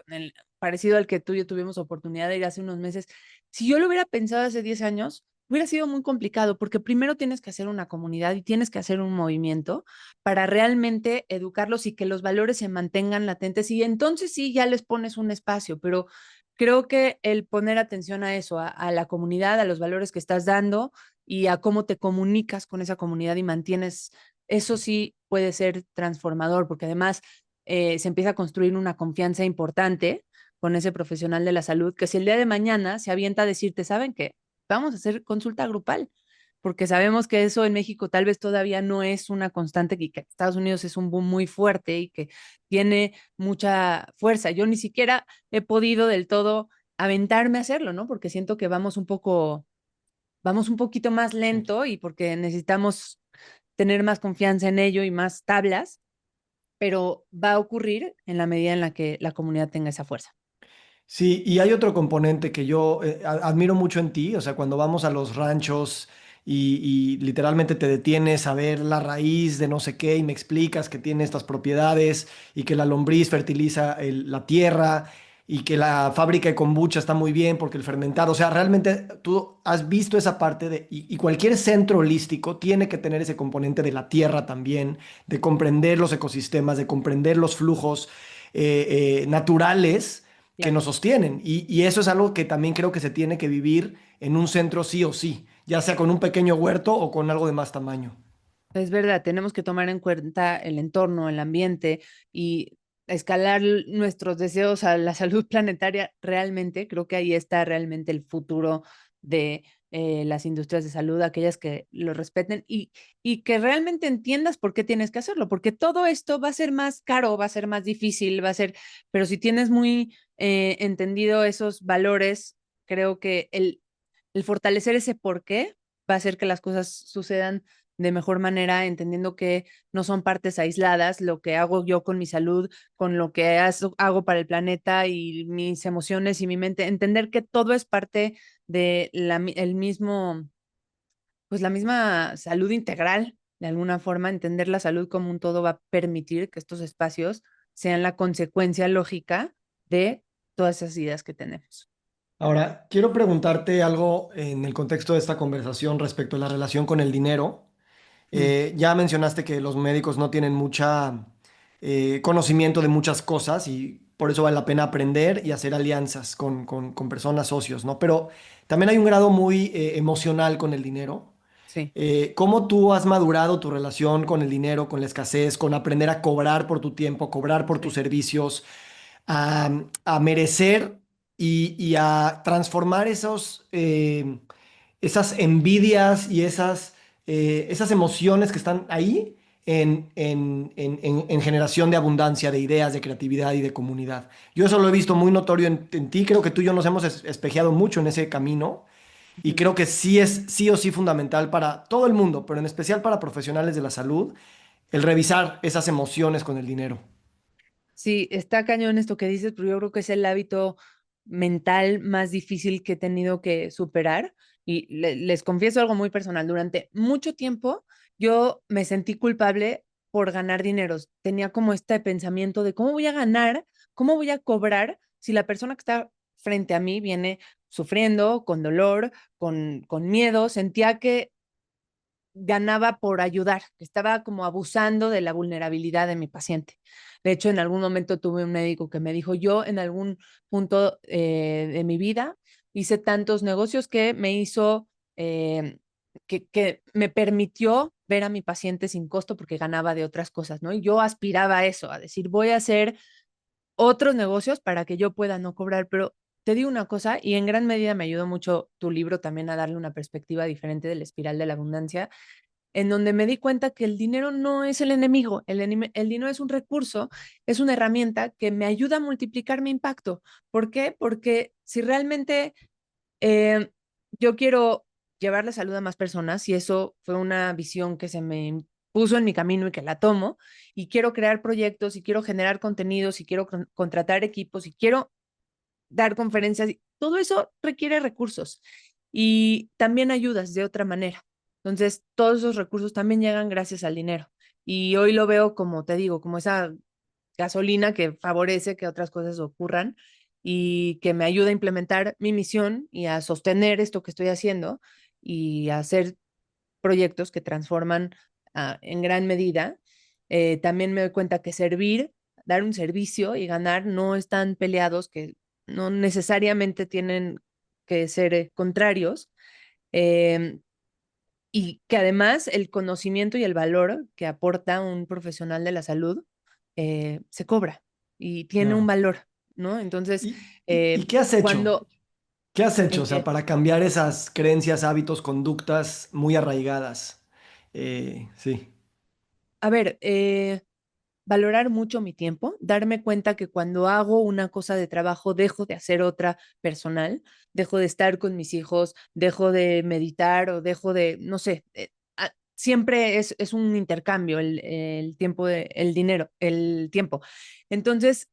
parecido al que tú y yo tuvimos oportunidad de ir hace unos meses, si yo lo hubiera pensado hace 10 años, hubiera sido muy complicado porque primero tienes que hacer una comunidad y tienes que hacer un movimiento para realmente educarlos y que los valores se mantengan latentes y entonces sí ya les pones un espacio, pero creo que el poner atención a eso, a la comunidad, a los valores que estás dando y a cómo te comunicas con esa comunidad y mantienes, eso sí puede ser transformador porque además se empieza a construir una confianza importante con ese profesional de la salud, que si el día de mañana se avienta a decirte, ¿saben qué? Vamos a hacer consulta grupal. porque sabemos que eso en México tal vez todavía no es una constante y que Estados Unidos es un boom muy fuerte y que tiene mucha fuerza. Yo ni siquiera he podido del todo aventarme a hacerlo, ¿no? Porque siento que vamos un poquito más lento y porque necesitamos tener más confianza en ello y más tablas, pero va a ocurrir en la medida en la que la comunidad tenga esa fuerza. Sí, y hay otro componente que yo admiro mucho en ti, o sea, cuando vamos a los ranchos y literalmente te detienes a ver la raíz de no sé qué y me explicas que tiene estas propiedades y que la lombriz fertiliza la tierra y que la fábrica de kombucha está muy bien porque el fermentado, o sea, realmente tú has visto esa parte y cualquier centro holístico tiene que tener ese componente de la tierra también, de comprender los ecosistemas, de comprender los flujos naturales que Claro. nos sostienen. Y eso es algo que también creo que se tiene que vivir en un centro sí o sí, ya sea con un pequeño huerto o con algo de más tamaño. Es verdad, tenemos que tomar en cuenta el entorno, el ambiente y escalar nuestros deseos a la salud planetaria realmente. Creo que ahí está realmente el futuro de las industrias de salud, aquellas que lo respeten y que realmente entiendas por qué tienes que hacerlo, porque todo esto va a ser más caro, va a ser más difícil, va a ser, pero si tienes muy entendido esos valores, creo que el fortalecer ese por qué va a hacer que las cosas sucedan de mejor manera, entendiendo que no son partes aisladas, lo que hago yo con mi salud, con lo que hago para el planeta y mis emociones y mi mente, entender que todo es parte de el mismo, pues la misma salud integral, de alguna forma, entender la salud como un todo va a permitir que estos espacios sean la consecuencia lógica de todas esas ideas que tenemos. Ahora, quiero preguntarte algo en el contexto de esta conversación respecto a la relación con el dinero. Mm, Ya mencionaste que los médicos no tienen mucha conocimiento de muchas cosas y por eso vale la pena aprender y hacer alianzas con personas, socios, ¿no? Pero también hay un grado muy emocional con el dinero. sí, ¿Cómo tú has madurado tu relación con el dinero, con la escasez, con aprender a cobrar por tu tiempo, cobrar por tus sí. servicios, a merecer y a transformar esas envidias y esas emociones que están ahí en generación de abundancia, de ideas, de creatividad y de comunidad? Yo eso lo he visto muy notorio en ti, creo que tú y yo nos hemos espejeado mucho en ese camino. Y Ujú. creo que sí es sí o sí fundamental para todo el mundo, pero en especial para profesionales de la salud, el revisar esas emociones con el dinero. Sí, está cañón esto que dices, pero yo creo que es el hábito mental más difícil que he tenido que superar. Y les confieso algo muy personal. Durante mucho tiempo yo me sentí culpable por ganar dinero. Tenía como este pensamiento de cómo voy a ganar, cómo voy a cobrar si la persona que está frente a mí viene sufriendo, con dolor, con miedo. Sentía que ganaba por ayudar, que estaba como abusando de la vulnerabilidad de mi paciente. De hecho, en algún momento tuve un médico que me dijo, yo en algún punto de mi vida hice tantos negocios que me hizo, que me permitió ver a mi paciente sin costo porque ganaba de otras cosas, ¿no? Y yo aspiraba a eso, a decir, voy a hacer otros negocios para que yo pueda no cobrar, pero te digo una cosa, y en gran medida me ayudó mucho tu libro también a darle una perspectiva diferente de la espiral de la abundancia, en donde me di cuenta que el dinero no es el enemigo, el dinero es un recurso, es una herramienta que me ayuda a multiplicar mi impacto. ¿Por qué? Porque si realmente eh, yo quiero llevar la salud a más personas, y eso fue una visión que se me puso en mi camino y que la tomo, y quiero crear proyectos, y quiero generar contenidos, y quiero contratar equipos, y quiero dar conferencias, todo eso requiere recursos y también ayudas de otra manera. Entonces, todos esos recursos también llegan gracias al dinero. Y hoy lo veo como te digo, como esa gasolina que favorece que otras cosas ocurran y que me ayuda a implementar mi misión y a sostener esto que estoy haciendo y a hacer proyectos que transforman en gran medida. También me doy cuenta que servir, dar un servicio y ganar no están peleados, que no necesariamente tienen que ser contrarios, eh, y que además el conocimiento y el valor que aporta un profesional de la salud se cobra y tiene un Claro. valor, ¿no? Entonces, ¿Y qué has hecho? cuando ¿Qué has hecho, en o sea, que, para cambiar esas creencias, hábitos, conductas muy arraigadas? Sí, a ver, valorar mucho mi tiempo, darme cuenta que cuando hago una cosa de trabajo, dejo de hacer otra personal, dejo de estar con mis hijos, dejo de meditar o dejo de, no sé, siempre es un intercambio el tiempo, el dinero, el tiempo. Entonces,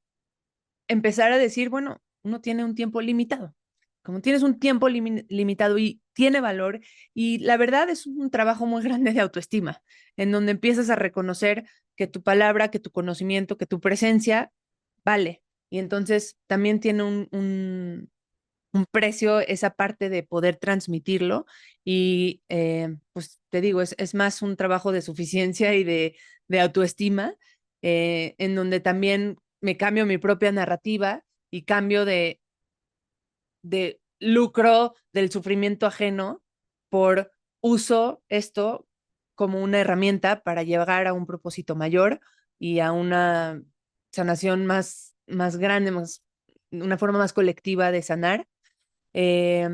empezar a decir, bueno, uno tiene un tiempo limitado. Como tienes un tiempo limitado y tiene valor, y la verdad es un trabajo muy grande de autoestima, en donde empiezas a reconocer que tu palabra, que tu conocimiento, que tu presencia vale. Y entonces también tiene un precio esa parte de poder transmitirlo. Y pues te digo, es más un trabajo de suficiencia y de autoestima, en donde también me cambio mi propia narrativa y cambio de lucro del sufrimiento ajeno por uso esto como una herramienta para llegar a un propósito mayor y a una sanación más grande, una forma más colectiva de sanar. Eh,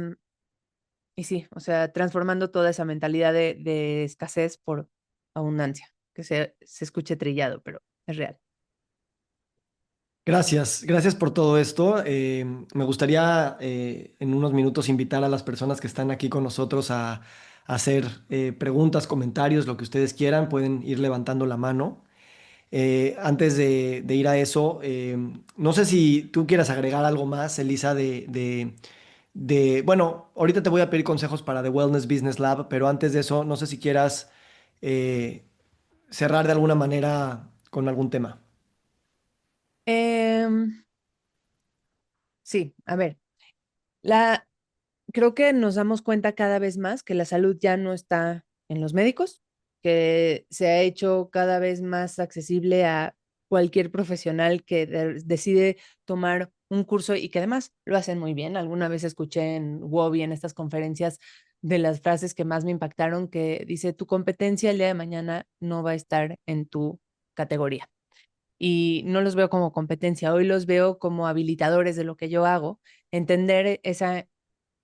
y sí, o sea, transformando toda esa mentalidad de escasez por abundancia, que se escuche trillado, pero es real. gracias, gracias por todo esto. Me gustaría en unos minutos invitar a las personas que están aquí con nosotros a hacer preguntas, comentarios, lo que ustedes quieran, pueden ir levantando la mano. Antes de ir a eso, no sé si tú quieras agregar algo más, Elisa, bueno, ahorita te voy a pedir consejos para The Wellness Business Lab, pero antes de eso, no sé si quieras eh, cerrar de alguna manera con algún tema. Em, sí, a ver, la, creo que nos damos cuenta cada vez más que la salud ya no está en los médicos, que se ha hecho cada vez más accesible a cualquier profesional que decide tomar un curso y que además lo hacen muy bien. Alguna vez escuché en Wobby, en estas conferencias, de las frases que más me impactaron, que dice, tu competencia el día de mañana no va a estar en tu categoría. Y no los veo como competencia, hoy los veo como habilitadores de lo que yo hago, entender esa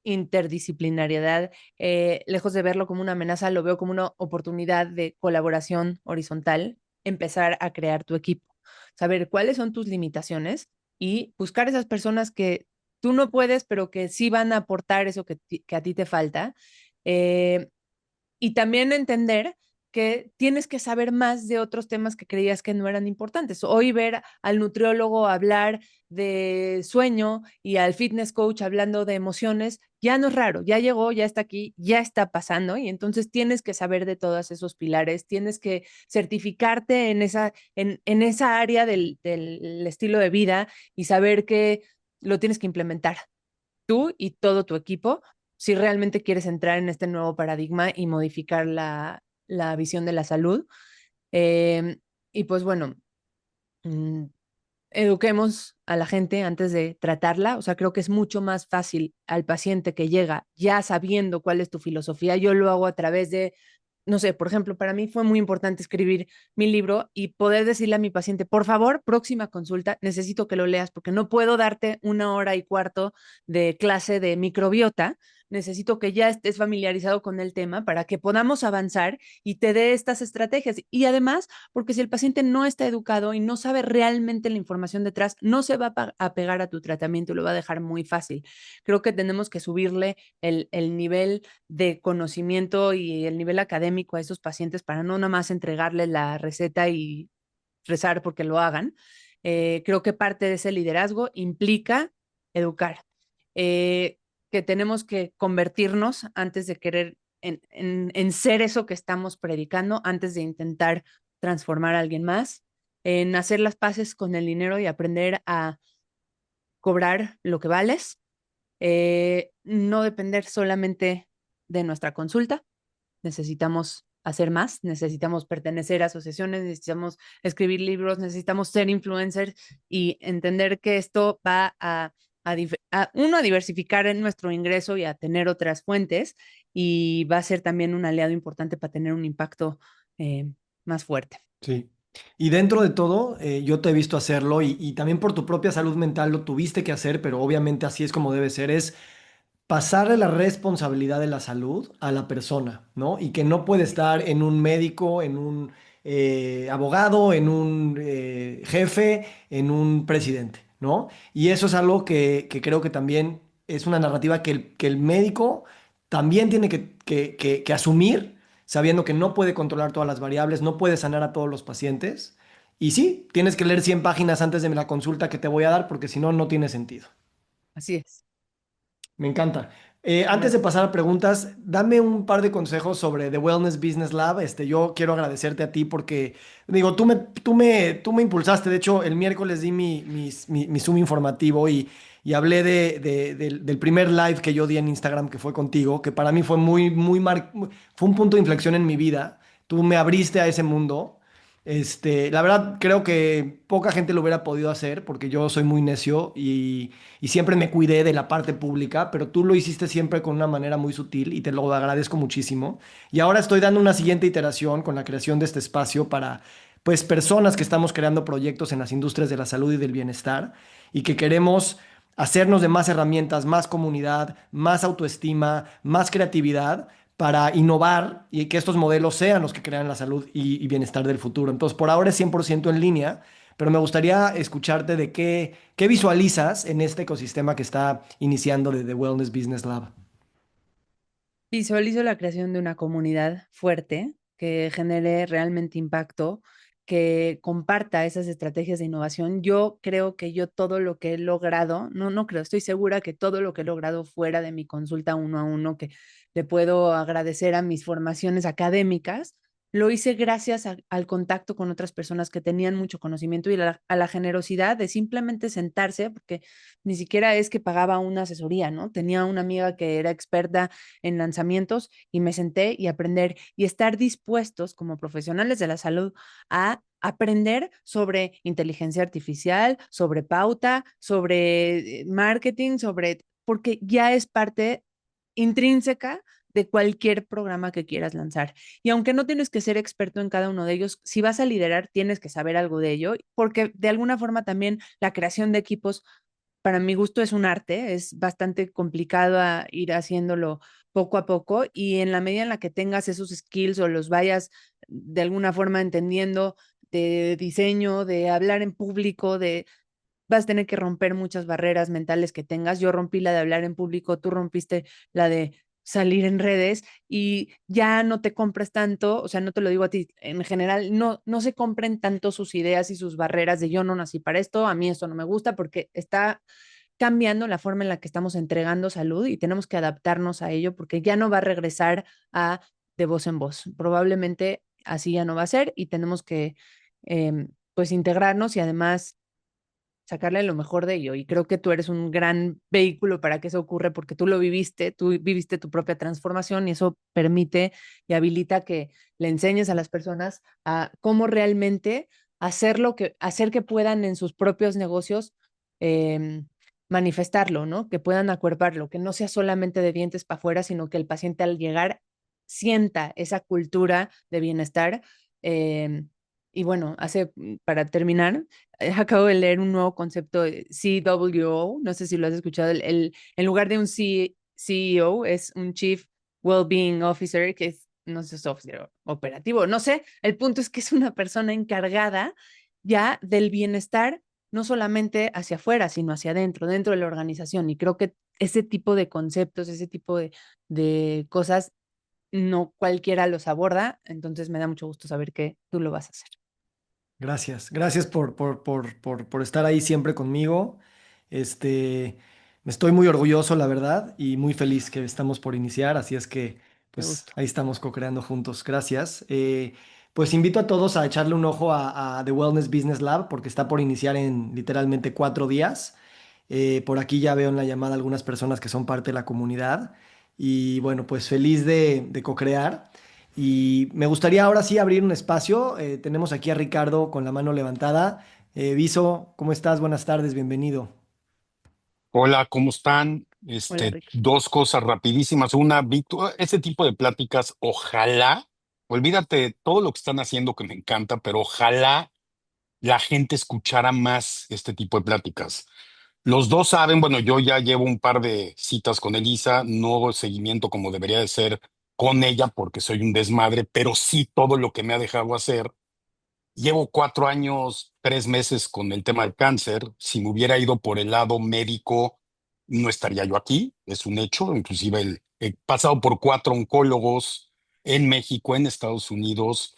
interdisciplinariedad, lejos de verlo como una amenaza, lo veo como una oportunidad de colaboración horizontal, empezar a crear tu equipo, saber cuáles son tus limitaciones y buscar esas personas que tú no puedes, pero que sí van a aportar eso que a ti te falta. Eh, y también entender que tienes que saber más de otros temas que creías que no eran importantes. Hoy ver al nutriólogo hablar de sueño y al fitness coach hablando de emociones, ya no es raro, ya llegó, ya está aquí, ya está pasando y entonces tienes que saber de todos esos pilares, tienes que certificarte en esa área del estilo de vida y saber que lo tienes que implementar tú y todo tu equipo si realmente quieres entrar en este nuevo paradigma y modificar la visión de la salud. Eh, y pues bueno, mm, eduquemos a la gente antes de tratarla. O sea, creo que es mucho más fácil al paciente que llega ya sabiendo cuál es tu filosofía. Yo lo hago a través de, no sé, por ejemplo, para mí fue muy importante escribir mi libro y poder decirle a mi paciente, por favor, próxima consulta, necesito que lo leas porque no puedo darte 1 hora y cuarto de clase de microbiota. Necesito que ya estés familiarizado con el tema para que podamos avanzar y te dé estas estrategias. Y además, porque si el paciente no está educado y no sabe realmente la información detrás, no se va a pegar a tu tratamiento y lo va a dejar muy fácil. Creo que tenemos que subirle el nivel de conocimiento y el nivel académico a esos pacientes para no nada más entregarles la receta y rezar porque lo hagan. Creo que parte de ese liderazgo implica educar, eh, que tenemos que convertirnos antes de querer en ser eso que estamos predicando, antes de intentar transformar a alguien más, en hacer las paces con el dinero y aprender a cobrar lo que vales, no depender solamente de nuestra consulta, necesitamos hacer más, necesitamos pertenecer a asociaciones, necesitamos escribir libros, necesitamos ser influencers y entender que esto va a diversificar en nuestro ingreso y a tener otras fuentes y va a ser también un aliado importante para tener un impacto más fuerte. Sí. Y dentro de todo, yo te he visto hacerlo y también por tu propia salud mental lo tuviste que hacer, pero obviamente así es como debe ser, es pasarle la responsabilidad de la salud a la persona, ¿no? Y que no puede estar en un médico, en un abogado, en un jefe, en un presidente, ¿no? Y eso es algo que creo que también es una narrativa que el médico también tiene que asumir, sabiendo que no puede controlar todas las variables, no puede sanar a todos los pacientes. Y sí, tienes que leer 100 páginas antes de la consulta que te voy a dar, porque si no, no tiene sentido. Así es. Me encanta. Antes de Gracias. pasar a preguntas, dame un par de consejos sobre The Wellness Business Lab. Yo quiero agradecerte a ti porque, digo, tú me impulsaste. De hecho, el miércoles di mi Zoom informativo y hablé del primer live que yo di en Instagram, que fue contigo, que para mí fue fue un punto de inflexión en mi vida. Tú me abriste a ese mundo. La verdad, creo que poca gente lo hubiera podido hacer porque yo soy muy necio y siempre me cuidé de la parte pública, pero tú lo hiciste siempre con una manera muy sutil y te lo agradezco muchísimo. Y ahora estoy dando una siguiente iteración con la creación de este espacio para, pues, personas que estamos creando proyectos en las industrias de la salud y del bienestar y que queremos hacernos de más herramientas, más comunidad, más autoestima, más creatividad para innovar y que estos modelos sean los que crean la salud y bienestar del futuro. Entonces, por ahora es 100% en línea, pero me gustaría escucharte de qué visualizas en este ecosistema que está iniciando de The Wellness Business Lab. Visualizo la creación de una comunidad fuerte que genere realmente impacto, que comparta esas estrategias de innovación. Yo creo que yo todo lo que he logrado, no creo, estoy segura que todo lo que he logrado fuera de mi consulta uno a uno, que le puedo agradecer a mis formaciones académicas, lo hice gracias al contacto con otras personas que tenían mucho conocimiento y a la generosidad de simplemente sentarse, porque ni siquiera es que pagaba una asesoría, ¿no? Tenía una amiga que era experta en lanzamientos y me senté y aprender y estar dispuestos como profesionales de la salud a aprender sobre inteligencia artificial, sobre pauta, sobre marketing, porque ya es parte intrínseca de cualquier programa que quieras lanzar. Y aunque no tienes que ser experto en cada uno de ellos, si vas a liderar, tienes que saber algo de ello, porque de alguna forma también la creación de equipos para mi gusto es un arte, es bastante complicado a ir haciéndolo poco a poco y en la medida en la que tengas esos skills o los vayas de alguna forma entendiendo de diseño, de hablar en público, vas a tener que romper muchas barreras mentales que tengas. Yo rompí la de hablar en público, tú rompiste la de salir en redes y ya no te compres tanto, o sea, no te lo digo a ti, en general, no se compren tanto sus ideas y sus barreras de yo no nací para esto, a mí esto no me gusta, porque está cambiando la forma en la que estamos entregando salud y tenemos que adaptarnos a ello porque ya no va a regresar a de voz en voz. Probablemente así ya no va a ser y tenemos que pues integrarnos y además sacarle lo mejor de ello. Y creo que tú eres un gran vehículo para que eso ocurra porque tú lo viviste, tú viviste tu propia transformación y eso permite y habilita que le enseñes a las personas a cómo realmente hacer que puedan en sus propios negocios eh, manifestarlo, ¿no? Que puedan acuerparlo, que no sea solamente de dientes para afuera, sino que el paciente al llegar sienta esa cultura de bienestar. Y bueno, para terminar, acabo de leer un nuevo concepto de CWO, no sé si lo has escuchado, en lugar de un CEO es un Chief Wellbeing Officer, que es, no sé, software operativo, no sé, el punto es que es una persona encargada ya del bienestar, no solamente hacia afuera, sino hacia adentro, dentro de la organización. Y creo que ese tipo de conceptos, ese tipo de cosas, no cualquiera los aborda, entonces me da mucho gusto saber que tú lo vas a hacer. Gracias, gracias por estar ahí siempre conmigo. Este, Me estoy muy orgulloso, la verdad, y muy feliz que estamos por iniciar, así es que, Qué pues, gusto. ahí estamos co-creando juntos. Gracias. Pues invito a todos a echarle un ojo a The Wellness Business Lab porque está por iniciar en literalmente 4 días. Por aquí ya veo en la llamada algunas personas que son parte de la comunidad y bueno, pues feliz de co-crear. Y me gustaría ahora sí abrir un espacio. Tenemos aquí a Ricardo con la mano levantada. Viso, ¿cómo estás? Buenas tardes, bienvenido. Hola, ¿cómo están? Hola, Rick. Dos cosas rapidísimas. Una, Víctor, ese tipo de pláticas, ojalá, olvídate de todo lo que están haciendo que me encanta, pero ojalá la gente escuchara más este tipo de pláticas. Los dos saben, bueno, yo ya llevo un par de citas con Elisa, no seguimiento como debería de ser con ella porque soy un desmadre, pero sí todo lo que me ha dejado hacer. Llevo 4 años, 3 meses con el tema del cáncer. Si me hubiera ido por el lado médico, no estaría yo aquí, es un hecho. Inclusive he pasado por 4 oncólogos en México, en Estados Unidos,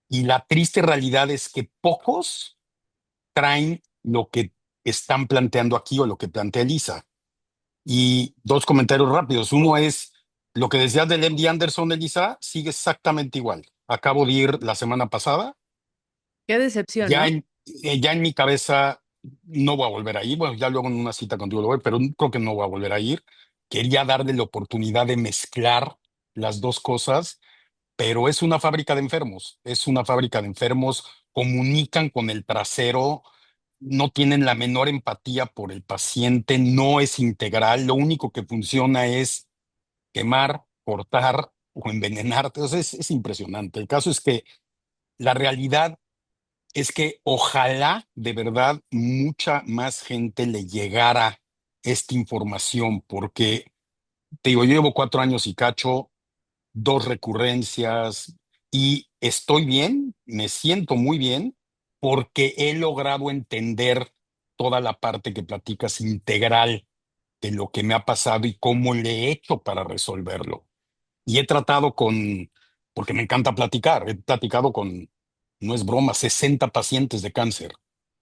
y la triste realidad es que pocos traen lo que están planteando aquí o lo que plantea Elisa. Y dos comentarios rápidos. Uno es, lo que decías del MD Anderson, Elisa, sigue exactamente igual. Acabo de ir la semana pasada. Qué decepción, Ya ¿no? ya en mi cabeza no voy a volver a ir. Bueno, ya luego en una cita contigo lo voy, pero creo que no voy a volver a ir. Quería darle la oportunidad de mezclar las dos cosas, pero es una fábrica de enfermos. Es una fábrica de enfermos. Comunican con el trasero, no tienen la menor empatía por el paciente, no es integral. Lo único que funciona es quemar, cortar o envenenarte. O sea, es impresionante. El caso es que la realidad es que ojalá de verdad mucha más gente le llegara esta información, porque te digo, yo llevo 4 años y cacho, 2 recurrencias y estoy bien, me siento muy bien, porque he logrado entender toda la parte que platicas integral de lo que me ha pasado y cómo le he hecho para resolverlo. Y he tratado porque me encanta platicar, he platicado con, no es broma, 60 pacientes de cáncer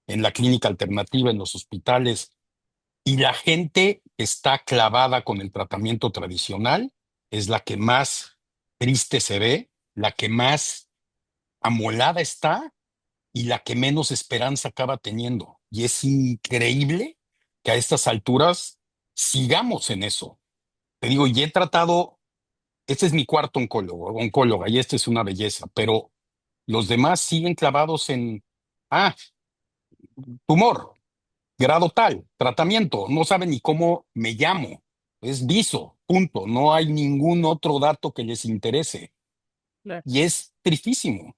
en la clínica alternativa, en los hospitales, y la gente está clavada con el tratamiento tradicional, es la que más triste se ve, la que más amolada está y la que menos esperanza acaba teniendo. Y es increíble que a estas alturas sigamos en eso. Te digo, y he tratado, este es mi cuarto oncóloga, y esta es una belleza, pero los demás siguen clavados en, ah, tumor, grado tal, tratamiento, no saben ni cómo me llamo, es viso, punto, no hay ningún otro dato que les interese. Claro. Y es tristísimo.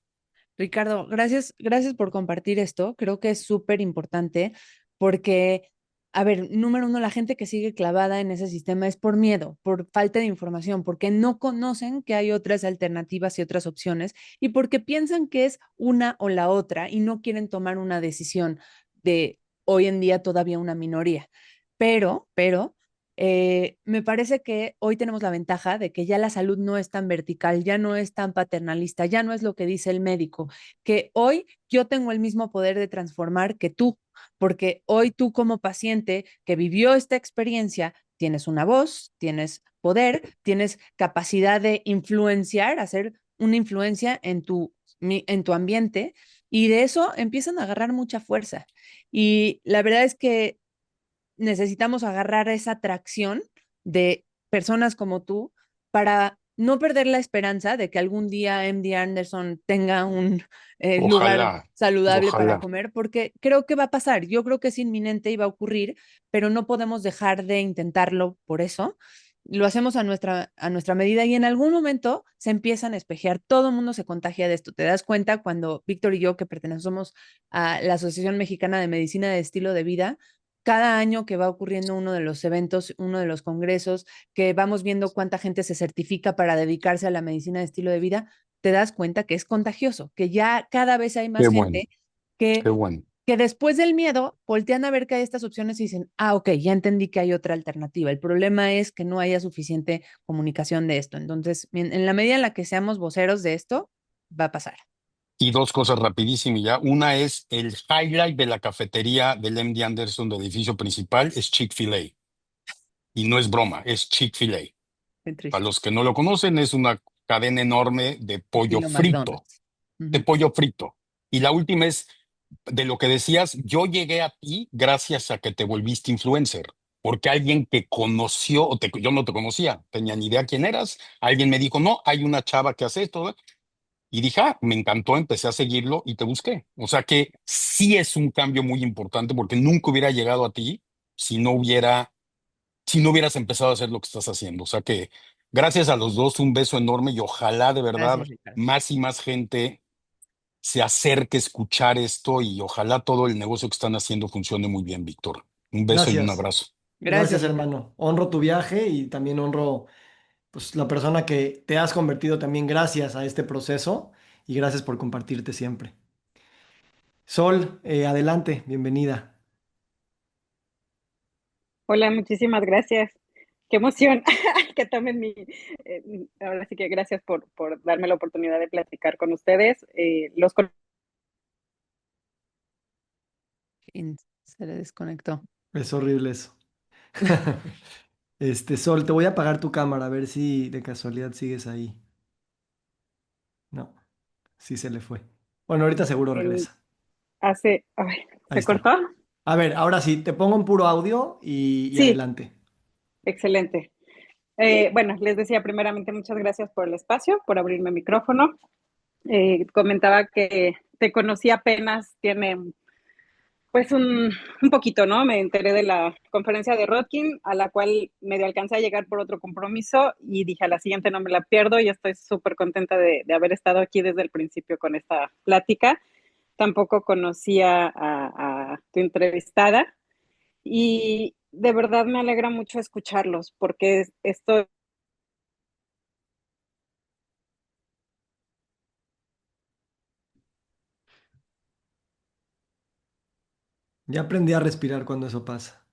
Ricardo, gracias por compartir esto. Creo que es súper importante porque, a ver, número uno, la gente que sigue clavada en ese sistema es por miedo, por falta de información, porque no conocen que hay otras alternativas y otras opciones y porque piensan que es una o la otra y no quieren tomar una decisión de hoy en día todavía una minoría. Pero, me parece que hoy tenemos la ventaja de que ya la salud no es tan vertical, ya no es tan paternalista, ya no es lo que dice el médico, que hoy yo tengo el mismo poder de transformar que tú, porque hoy tú como paciente que vivió esta experiencia, tienes una voz, tienes poder, tienes capacidad de influenciar, hacer una influencia en tu ambiente y de eso empiezan a agarrar mucha fuerza. Y la verdad es que necesitamos agarrar esa atracción de personas como tú para no perder la esperanza de que algún día MD Anderson tenga un lugar Ojalá, saludable para ojalá. comer, porque creo que va a pasar. Yo creo que es inminente y va a ocurrir, pero no podemos dejar de intentarlo por eso. Lo hacemos a nuestra medida y en algún momento se empiezan a espejear. Todo el mundo se contagia de esto. Te das cuenta cuando Víctor y yo, que pertenecemos a la Asociación Mexicana de Medicina de Estilo de Vida, cada año que va ocurriendo uno de los eventos, uno de los congresos, que vamos viendo cuánta gente se certifica para dedicarse a la medicina de estilo de vida, te das cuenta que es contagioso, que ya cada vez hay Qué más bueno, gente qué que, bueno. que después del miedo voltean a ver que hay estas opciones y dicen, ah, ok, ya entendí que hay otra alternativa. El problema es que no haya suficiente comunicación de esto. Entonces, en la medida en la que seamos voceros de esto, va a pasar. Y dos cosas rapidísimo ya. Una es el highlight de la cafetería del MD Anderson del edificio principal es Chick-fil-A. Y no es broma, es Chick-fil-A. Qué Para triste. los que no lo conocen, es una cadena enorme Estilo McDonald's. de Ujú. pollo frito. Y la última es de lo que decías, yo llegué a ti gracias a que te volviste influencer, porque alguien que conoció, yo no te conocía, tenía ni idea quién eras, alguien me dijo, no, hay una chava que hace esto, y dije, ah, me encantó, empecé a seguirlo y te busqué. O sea que sí es un cambio muy importante porque nunca hubiera llegado a ti si no hubiera, si no hubieras empezado a hacer lo que estás haciendo. O sea que gracias a los dos, un beso enorme y ojalá de verdad Gracias, Ricardo. más y más gente se acerque a escuchar esto y ojalá todo el negocio que están haciendo funcione muy bien, Víctor. Un beso y un Gracias. abrazo. Gracias, Gracias, Víctor. hermano. Honro tu viaje y también honro pues, la persona que te has convertido también gracias a este proceso y gracias por compartirte siempre. Sol, adelante, bienvenida. Hola, muchísimas gracias. Qué emoción que tomen ahora sí que gracias por darme la oportunidad de platicar con ustedes. Se le desconectó. Es horrible eso. Sol, te voy a apagar tu cámara a ver si de casualidad sigues ahí. No, sí se le fue. Bueno, ahorita seguro en- regresa. ay, Ahí ¿se está. cortó? A ver, ahora sí, te pongo en puro audio y Sí, adelante. excelente. Bueno, les decía primeramente muchas gracias por el espacio, por abrirme el micrófono. Comentaba que te conocí apenas, tiene pues un poquito, ¿no? Me enteré de la conferencia de Rodkin, a la cual medio alcancé a llegar por otro compromiso y dije, a la siguiente no me la pierdo y estoy súper contenta de haber estado aquí desde el principio con esta plática. Tampoco conocía a tu entrevistada y de verdad me alegra mucho escucharlos porque esto Ya aprendí a respirar cuando eso pasa.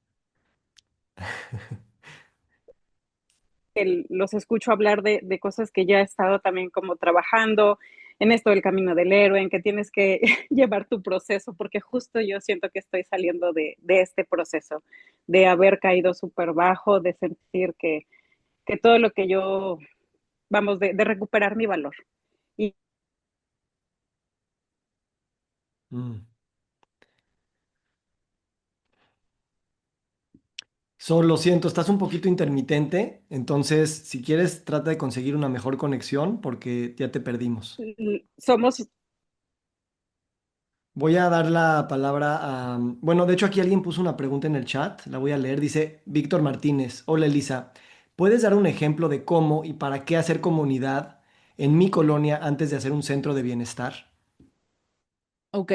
los escucho hablar de cosas que ya he estado también como trabajando en esto del camino del héroe, en que tienes que llevar tu proceso, porque justo yo siento que estoy saliendo de este proceso, de haber caído súper bajo, de sentir que todo lo que yo, vamos, de recuperar mi valor. Y Mm. Sol, lo siento, estás un poquito intermitente, entonces si quieres trata de conseguir una mejor conexión porque ya te perdimos. somos, Voy a dar la palabra a... Bueno, de hecho aquí alguien puso una pregunta en el chat, la voy a leer. Dice Víctor Martínez, hola Elisa, ¿puedes dar un ejemplo de cómo y para qué hacer comunidad en mi colonia antes de hacer un centro de bienestar? Ok.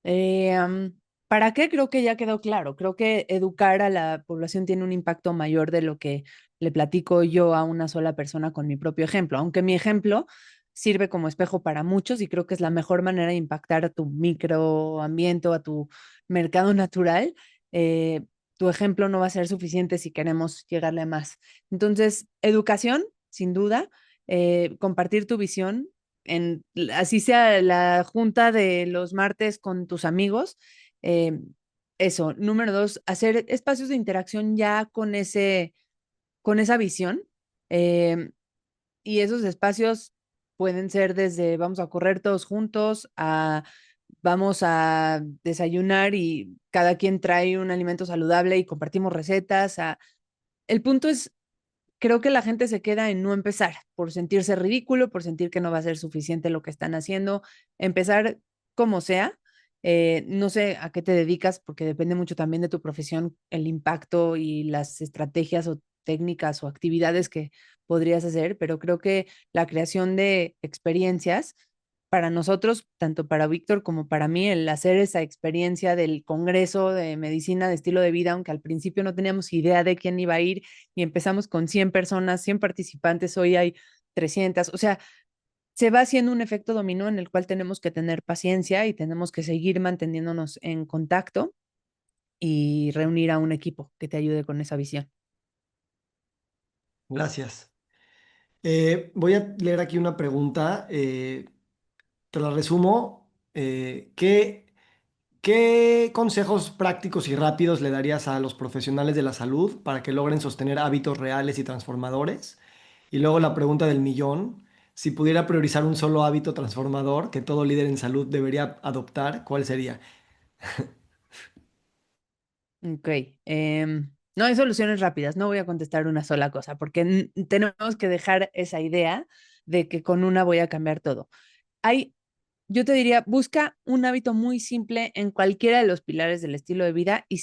Eh, am, ¿Para qué? Creo que ya quedó claro. Creo que educar a la población tiene un impacto mayor de lo que le platico yo a una sola persona con mi propio ejemplo, aunque mi ejemplo sirve como espejo para muchos y creo que es la mejor manera de impactar a tu microambiente o a tu mercado natural. eh, Tu ejemplo no va a ser suficiente si queremos llegarle a más. Entonces, educación, sin duda, compartir tu visión así sea la junta de los martes con tus amigos. eh, Eso. Número dos, hacer espacios de interacción ya con esa visión. eh, y esos espacios pueden ser desde vamos a correr todos juntos a vamos a desayunar y cada quien trae un alimento saludable y compartimos recetas. El punto es creo que la gente se queda en no empezar por sentirse ridículo, por sentir que no va a ser suficiente lo que están haciendo. Empezar como sea. No sé a qué te dedicas, porque depende mucho también de tu profesión, el impacto y las estrategias o técnicas o actividades que podrías hacer, pero creo que la creación de experiencias para nosotros, tanto para Víctor como para mí, el hacer esa experiencia del Congreso de Medicina de Estilo de Vida, aunque al principio no teníamos idea de quién iba a ir y empezamos con 100 personas, 100 participantes, hoy hay 300, o sea, se va haciendo un efecto dominó en el cual tenemos que tener paciencia y tenemos que seguir manteniéndonos en contacto y reunir a un equipo que te ayude con esa visión. Gracias. Voy a leer aquí una pregunta, te la resumo. ¿Qué consejos prácticos y rápidos le darías a los profesionales de la salud para que logren sostener hábitos reales y transformadores? Y luego la pregunta del millón, si pudiera priorizar un solo hábito transformador que todo líder en salud debería adoptar, ¿cuál sería? Ok. No hay soluciones rápidas, no voy a contestar una sola cosa, porque tenemos que dejar esa idea de que con una voy a cambiar todo. Hay Yo te diría, busca un hábito muy simple en cualquiera de los pilares del estilo de vida y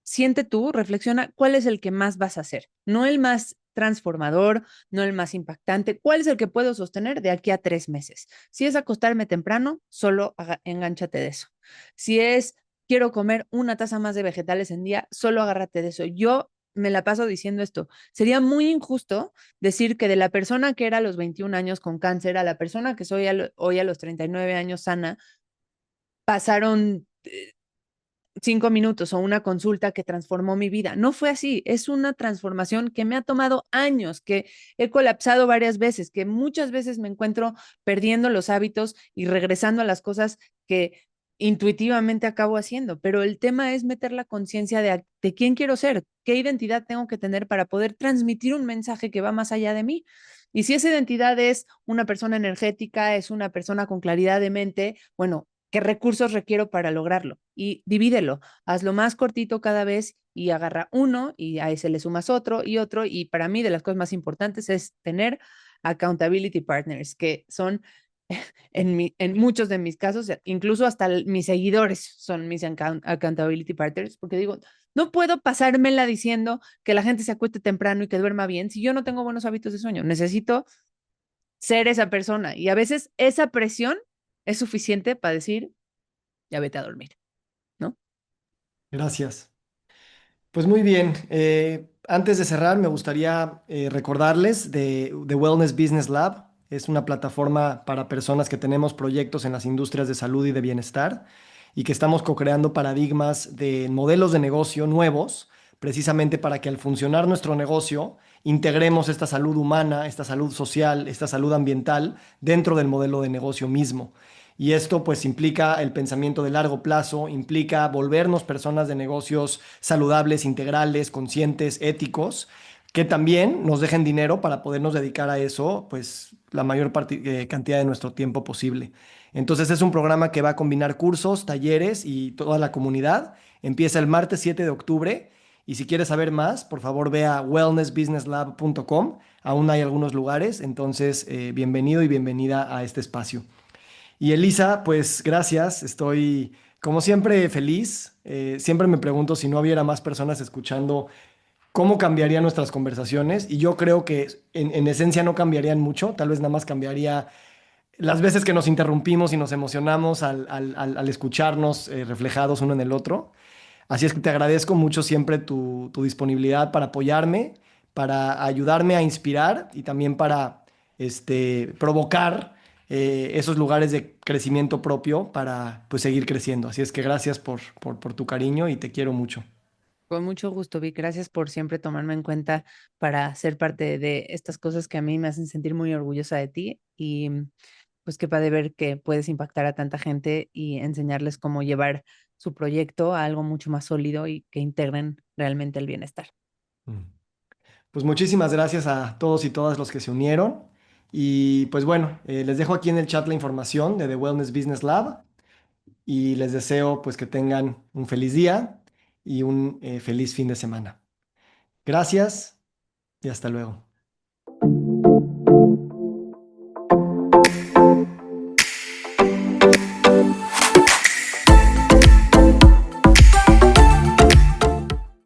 siente tú, reflexiona cuál es el que más vas a hacer, no el más transformador, no el más impactante, cuál es el que puedo sostener de aquí a 3 meses. Si es acostarme temprano, solo engánchate de eso. Si es quiero comer una taza más de vegetales en día, solo agárrate de eso. Yo me la paso diciendo esto. Sería muy injusto decir que de la persona que era a los 21 años con cáncer a la persona que soy hoy a los 39 años sana, pasaron 5 minutos o una consulta que transformó mi vida. No fue así, es una transformación que me ha tomado años, que he colapsado varias veces, que muchas veces me encuentro perdiendo los hábitos y regresando a las cosas que intuitivamente acabo haciendo, pero el tema es meter la conciencia de quién quiero ser, qué identidad tengo que tener para poder transmitir un mensaje que va más allá de mí. Y si esa identidad es una persona energética, es una persona con claridad de mente, bueno, ¿qué recursos requiero para lograrlo? Y divídelo, hazlo más cortito cada vez y agarra uno y a ese le sumas otro y otro. Y para mí de las cosas más importantes es tener accountability partners, que son en muchos de mis casos, incluso hasta mis seguidores son mis accountability partners, porque digo, no puedo pasármela diciendo que la gente se acueste temprano y que duerma bien si yo no tengo buenos hábitos de sueño. Necesito ser esa persona y a veces esa presión es suficiente para decir, ya vete a dormir, ¿no? Gracias. Pues muy bien. Antes de cerrar, me gustaría recordarles de Wellness Business Lab. Es una plataforma para personas que tenemos proyectos en las industrias de salud y de bienestar y que estamos co-creando paradigmas de modelos de negocio nuevos, precisamente para que al funcionar nuestro negocio integremos esta salud humana, esta salud social, esta salud ambiental dentro del modelo de negocio mismo. Y esto pues implica el pensamiento de largo plazo, implica volvernos personas de negocios saludables, integrales, conscientes, éticos, que también nos dejen dinero para podernos dedicar a eso, pues la mayor cantidad de nuestro tiempo posible. Entonces es un programa que va a combinar cursos, talleres y toda la comunidad. Empieza el martes 7 de octubre y si quieres saber más, por favor ve a wellnessbusinesslab.com. Aún hay algunos lugares, entonces bienvenido y bienvenida a este espacio. Y Elisa, pues gracias, estoy como siempre feliz. Siempre me pregunto si no hubiera más personas escuchando, cómo cambiarían nuestras conversaciones. Y yo creo que en esencia no cambiarían mucho, tal vez nada más cambiaría las veces que nos interrumpimos y nos emocionamos al escucharnos reflejados uno en el otro. Así es que te agradezco mucho siempre tu disponibilidad para apoyarme, para ayudarme a inspirar y también para provocar esos lugares de crecimiento propio para pues, seguir creciendo. Así es que gracias por tu cariño y te quiero mucho. Con mucho gusto, Vic. Gracias por siempre tomarme en cuenta para ser parte de estas cosas que a mí me hacen sentir muy orgullosa de ti y pues qué padre ver que puedes impactar a tanta gente y enseñarles cómo llevar su proyecto a algo mucho más sólido y que integren realmente el bienestar. Mm. Pues muchísimas gracias a todos y todas los que se unieron. Y pues bueno, les dejo aquí en el chat la información de The Wellness Business Lab y les deseo pues que tengan un feliz día y un feliz fin de semana. Gracias y hasta luego.